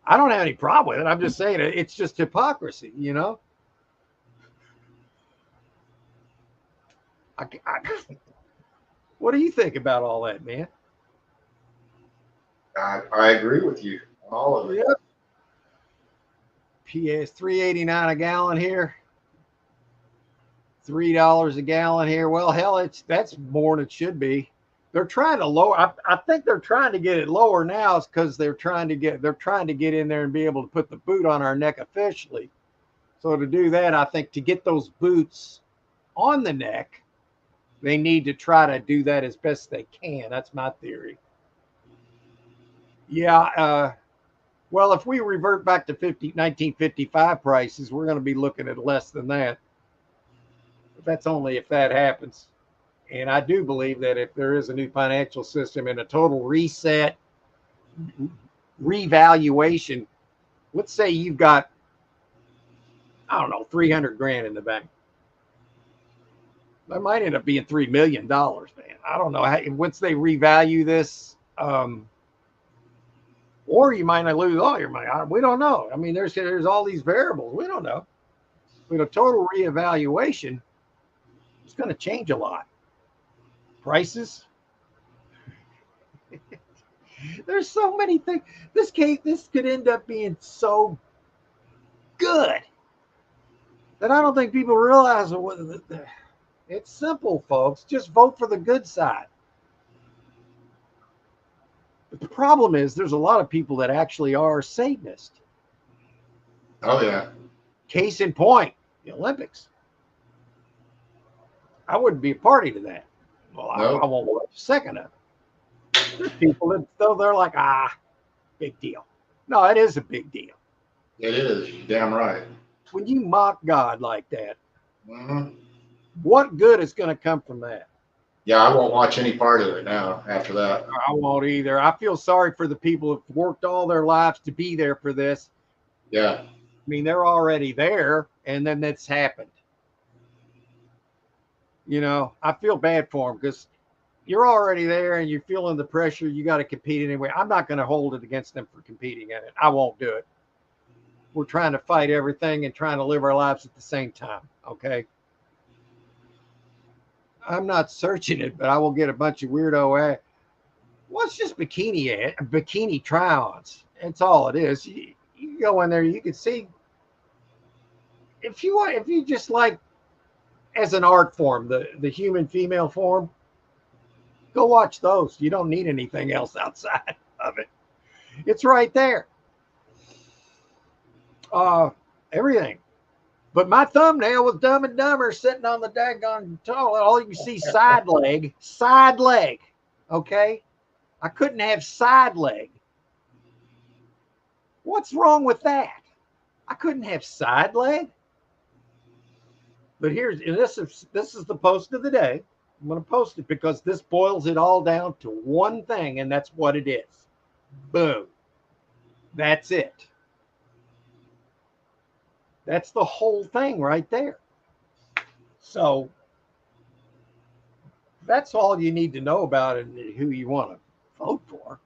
I don't have any problem with it. I'm just saying it's just hypocrisy, you know. What do you think about all that, man? I agree with you on all of it. Yep. PS $3.89 a gallon here. $3 a gallon here. Well, hell, that's more than it should be. They're trying to lower. I think they're trying to get it lower now, is because they're trying to get in there and be able to put the boot on our neck officially. So to do that, I think to get those boots on the neck, they need to try to do that as best they can. That's my theory. Yeah. Well, if we revert back to 1955 prices, we're going to be looking at less than that. But that's only if that happens. And I do believe that if there is a new financial system and a total reset, revaluation, let's say you've got, I don't know, 300 grand in the bank. That might end up being $3 million, man. I don't know. Once they revalue this, or you might not lose all your money. We don't know. I mean, there's all these variables. We don't know. But a total reevaluation is going to change a lot. Prices. There's so many things. This could end up being so good that I don't think people realize it's simple, folks. Just vote for the good side. But the problem is there's a lot of people that actually are Satanists. Oh, yeah. Case in point, the Olympics. I wouldn't be a party to that. Well, No. I won't watch a second of it. There's people that, though, they're like, big deal. No, it is a big deal. It is. You're damn right. When you mock God like that, Mm-hmm. what good is going to come from that? Yeah, I won't watch any part of it now after that. I won't either. I feel sorry for the people who've worked all their lives to be there for this. Yeah. I mean, they're already there, and then that's happened. You know, I feel bad for them because you're already there and you're feeling the pressure. You got to compete anyway. I'm not going to hold it against them for competing in it. I won't do it. We're trying to fight everything and trying to live our lives at the same time. Okay. I'm not searching it, but I will get a bunch of weirdo. Well, it's just bikini try-ons. That's all it is. You go in there, you can see. If you just like, as an art form, the human female form, go watch those. You don't need anything else outside of it. It's right there. Everything. But my thumbnail was Dumb and Dumber sitting on the daggone toilet. All you can see side leg. Okay? I couldn't have side leg. What's wrong with that? I couldn't have side leg. But this is the post of the day. I'm going to post it because this boils it all down to one thing, and that's what it is. Boom. That's it. That's the whole thing right there. So that's all you need to know about it and who you want to vote for.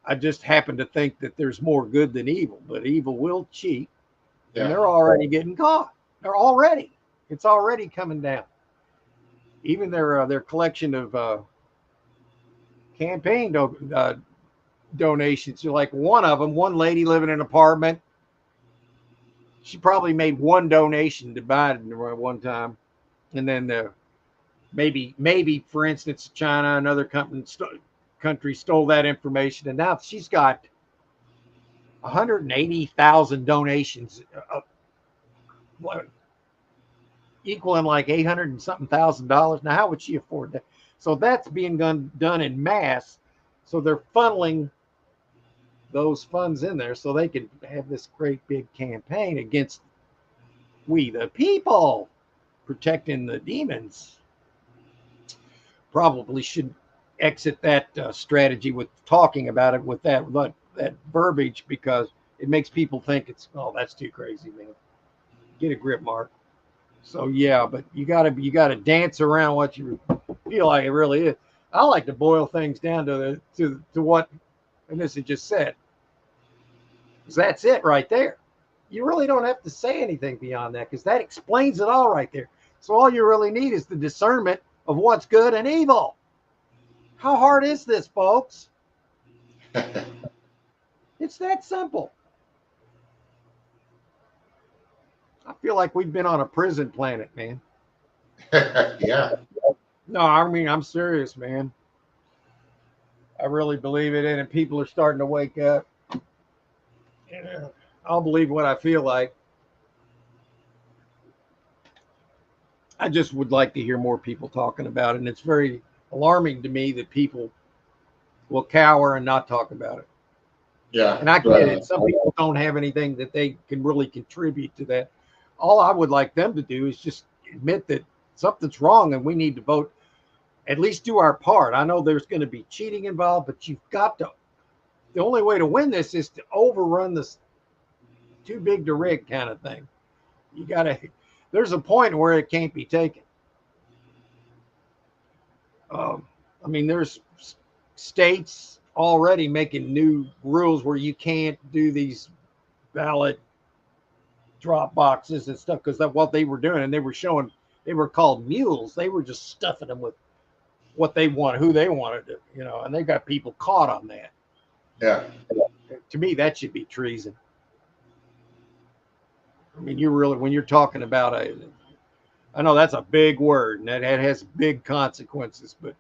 I just happen to think that there's more good than evil, but evil will cheat. Yeah. And they're already getting caught. It's already coming down. Even their collection of campaign donations. So like one of them, one lady living in an apartment, she probably made one donation to Biden at one time, and then maybe for instance, China, another country stole that information, and now she's got 180,000 donations, equaling like 800 and something $1,000. Now, how would she afford that? So that's being done in mass. So they're funneling those funds in there so they can have this great big campaign against we the people, protecting the demons. Probably should exit that strategy with talking about it with that verbiage, because it makes people think it's, oh, that's too crazy, man. Get a grip, Mark. So yeah, but you gotta dance around what you feel like it really is. I like to boil things down to what Anissa just said. That's it right there. You really don't have to say anything beyond that, because that explains it all right there. So all you really need is the discernment of what's good and evil. How hard is this, folks? It's that simple. I feel like we've been on a prison planet, man. Yeah. No, I mean, I'm serious, man. I really believe it, and people are starting to wake up. Yeah, I'll believe what I feel like. I just would like to hear more people talking about it, and it's very alarming to me that people will cower and not talk about it. Yeah. And I get it. Some people don't have anything that they can really contribute to that. All I would like them to do is just admit that something's wrong and we need to vote, at least do our part. I know there's going to be cheating involved, but you've got to, the only way to win this is to overrun this too big to rig kind of thing. You got to, there's a point where it can't be taken. I mean, there's states already making new rules where you can't do these ballot drop boxes and stuff, because that's what they were doing. And they were showing, they were called mules. They were just stuffing them with what they wanted, who they wanted to, you know, and they got people caught on that. Yeah. To me, that should be treason. I mean, you really, when you're talking about I know that's a big word and that has big consequences, but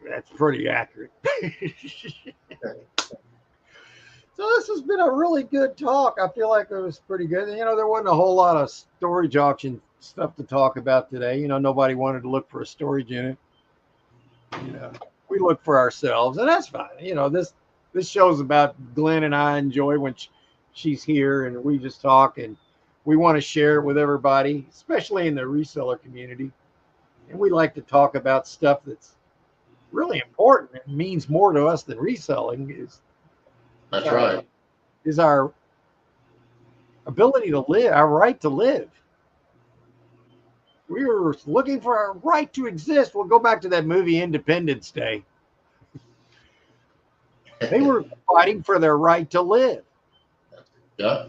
that's pretty accurate. So this has been a really good talk. I feel like it was pretty good. You know, there wasn't a whole lot of storage auction stuff to talk about today. You know, nobody wanted to look for a storage unit. You know, we look for ourselves, and that's fine. You know, this show's about Glenn and I enjoy when she's here, and we just talk, and we want to share it with everybody, especially in the reseller community. And we like to talk about stuff that's really important and means more to us than reselling. That's right. Is our ability to live, our right to live. We were looking for our right to exist. We'll go back to that movie Independence Day. They were fighting for their right to live. Yeah.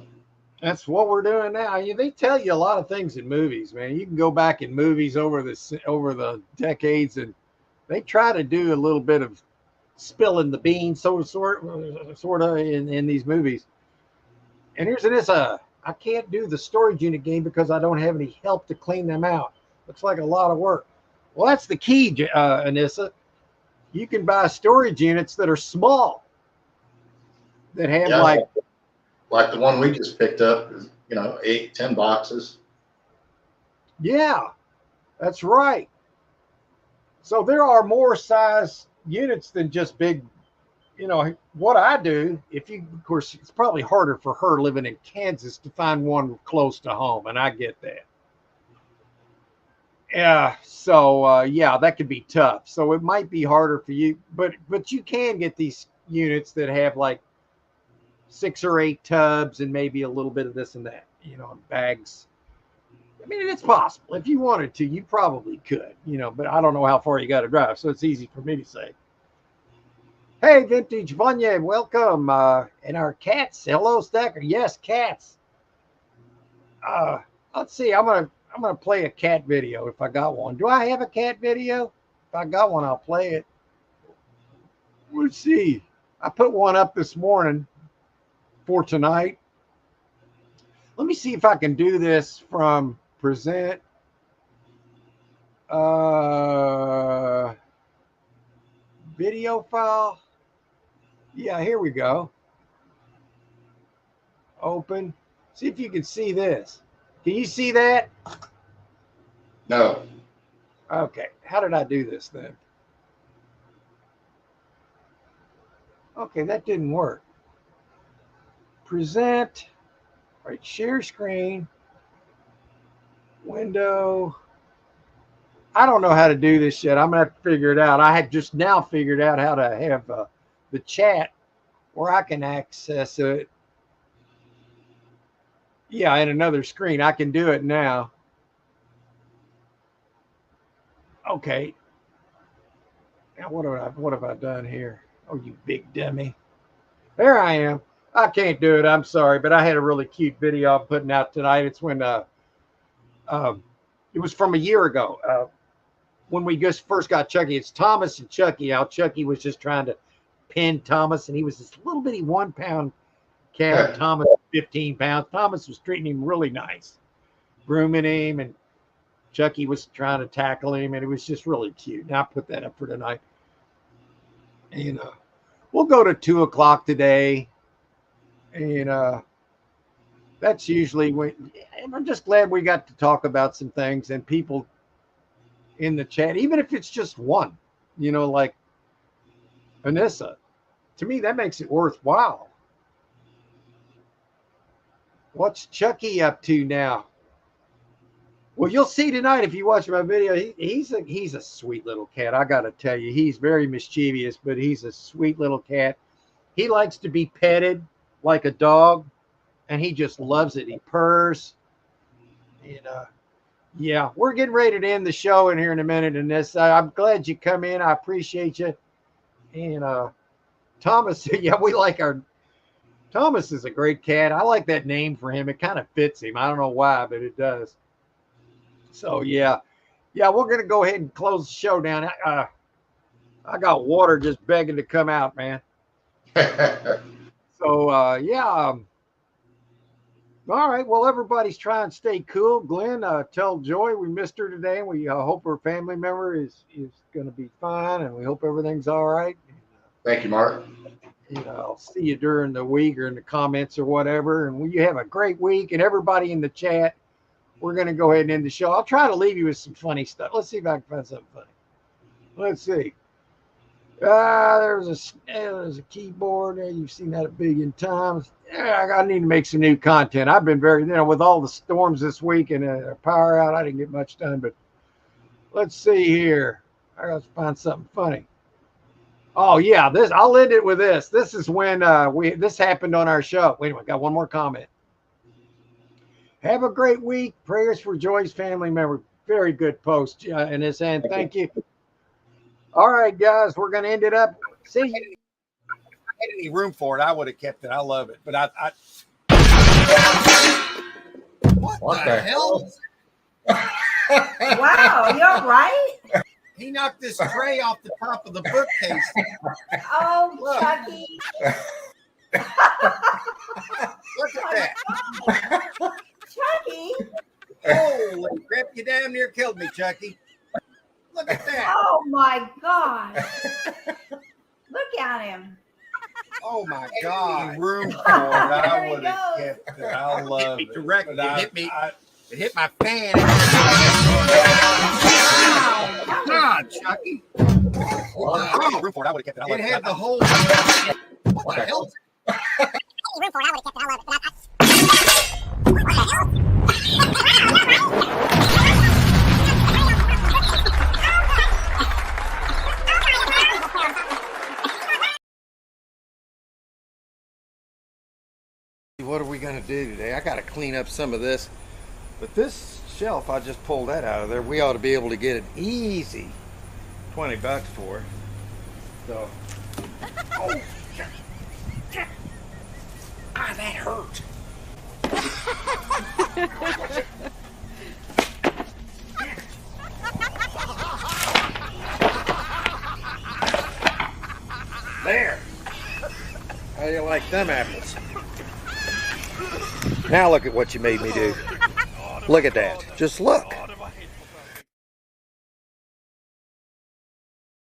That's what we're doing now. They tell you a lot of things in movies, man. You can go back in movies over the decades, and they try to do a little bit of spilling the beans, sort of in these movies. And here's this: I can't do the storage unit game because I don't have any help to clean them out. Looks like a lot of work. Well, that's the key, Anissa. You can buy storage units that are small, that have like the one we just picked up is, 8-10 boxes. Yeah, that's right. So there are more size units than just big. What I do, of course, it's probably harder for her living in Kansas to find one close to home, and I get that. Yeah, so yeah, that could be tough. So it might be harder for you, but you can get these units that have like 6 or 8 tubs and maybe a little bit of this and that, bags. I mean, it's possible. If you wanted to, you probably could, but I don't know how far you got to drive, so it's easy for me to say. Hey, Vintage Vanya, welcome. And our cats. Hello, Stacker. Yes, cats. Let's see. I'm gonna play a cat video if I got one. Do I have a cat video? If I got one, I'll play it. Let's see. I put one up this morning for tonight. Let me see if I can do this from present. Video file. Yeah, here we go. Open. See if you can see this. Can you see that? No. Okay. How did I do this then? Okay, that didn't work. Present. Right, share screen. Window. I don't know how to do this yet. I'm gonna have to figure it out. I had just now figured out how to have the chat where I can access it. Yeah, in another screen. I can do it now. Okay. Now what have I done here? Oh, you big dummy. There I am. I can't do it. I'm sorry, but I had a really cute video I'm putting out tonight. It's when it was from a year ago. When we just first got Chucky. It's Thomas and Chucky out. Chucky was just trying to pin Thomas, and he was this little bitty 1 pound cat. Thomas 15 pounds. Thomas was treating him really nice, grooming him, and Chucky was trying to tackle him, and it was just really cute. And I put that up for tonight. And we'll go to 2 o'clock today, and that's usually when. And I'm just glad we got to talk about some things and people in the chat, even if it's just one, like Anissa. To me, that makes it worthwhile. What's Chucky up to now? Well, you'll see tonight if you watch my video. He's a sweet little cat. I got to tell you, he's very mischievous, but he's a sweet little cat. He likes to be petted like a dog, and he just loves it. He purrs. And yeah, we're getting ready to end the show in here in a minute. And this, I'm glad you come in. I appreciate you. And Thomas, yeah, we like our. Thomas is a great cat. I like that name for him. It kind of fits him. I don't know why, but it does. So yeah, we're gonna go ahead and close the show down. I got water just begging to come out, man. So yeah. All right. Well, everybody's trying to stay cool. Glenn, tell Joy we missed her today, and we hope her family member is going to be fine, and we hope everything's all right. Thank you, Mark. I'll see you during the week or in the comments or whatever. And you have a great week. And everybody in the chat, we're going to go ahead and end the show. I'll try to leave you with some funny stuff. Let's see if I can find something funny. Let's see. There's a keyboard there. You've seen that a billion times. Yeah, I need to make some new content. I've been very, with all the storms this week and power out, I didn't get much done. But let's see here. I got to find something funny. Oh yeah, I'll end it with this. This is when this happened on our show. Wait a minute, got one more comment. Have a great week. Prayers for Joy's family member. Very good post, and this end. Thank you. All right, guys, we're gonna end it up. See you. If I had any room for it, I would have kept it. I love it, but I what the hell? Wow, you all right? He knocked this tray off the top of the bookcase. Oh, look. Chucky. Look at that. Chucky. Holy crap, you damn near killed me, Chucky. Look at that. Oh, my God. Look at him. Oh, my God. Room for it. I would have kept it. I love it. Directly. It hit me. It hit my fan. Come on, Chucky. Room for it. I would have kept it. It had the whole. What the hell? Room for it. I would have kept it. I love it. What the hell? What are we going to do today? I got to clean up some of this. But this shelf, I just pulled that out of there. We ought to be able to get an easy $20 for it. So, oh, that hurt. How do you like them apples? Now look at what you made me do. Look at that. Just look.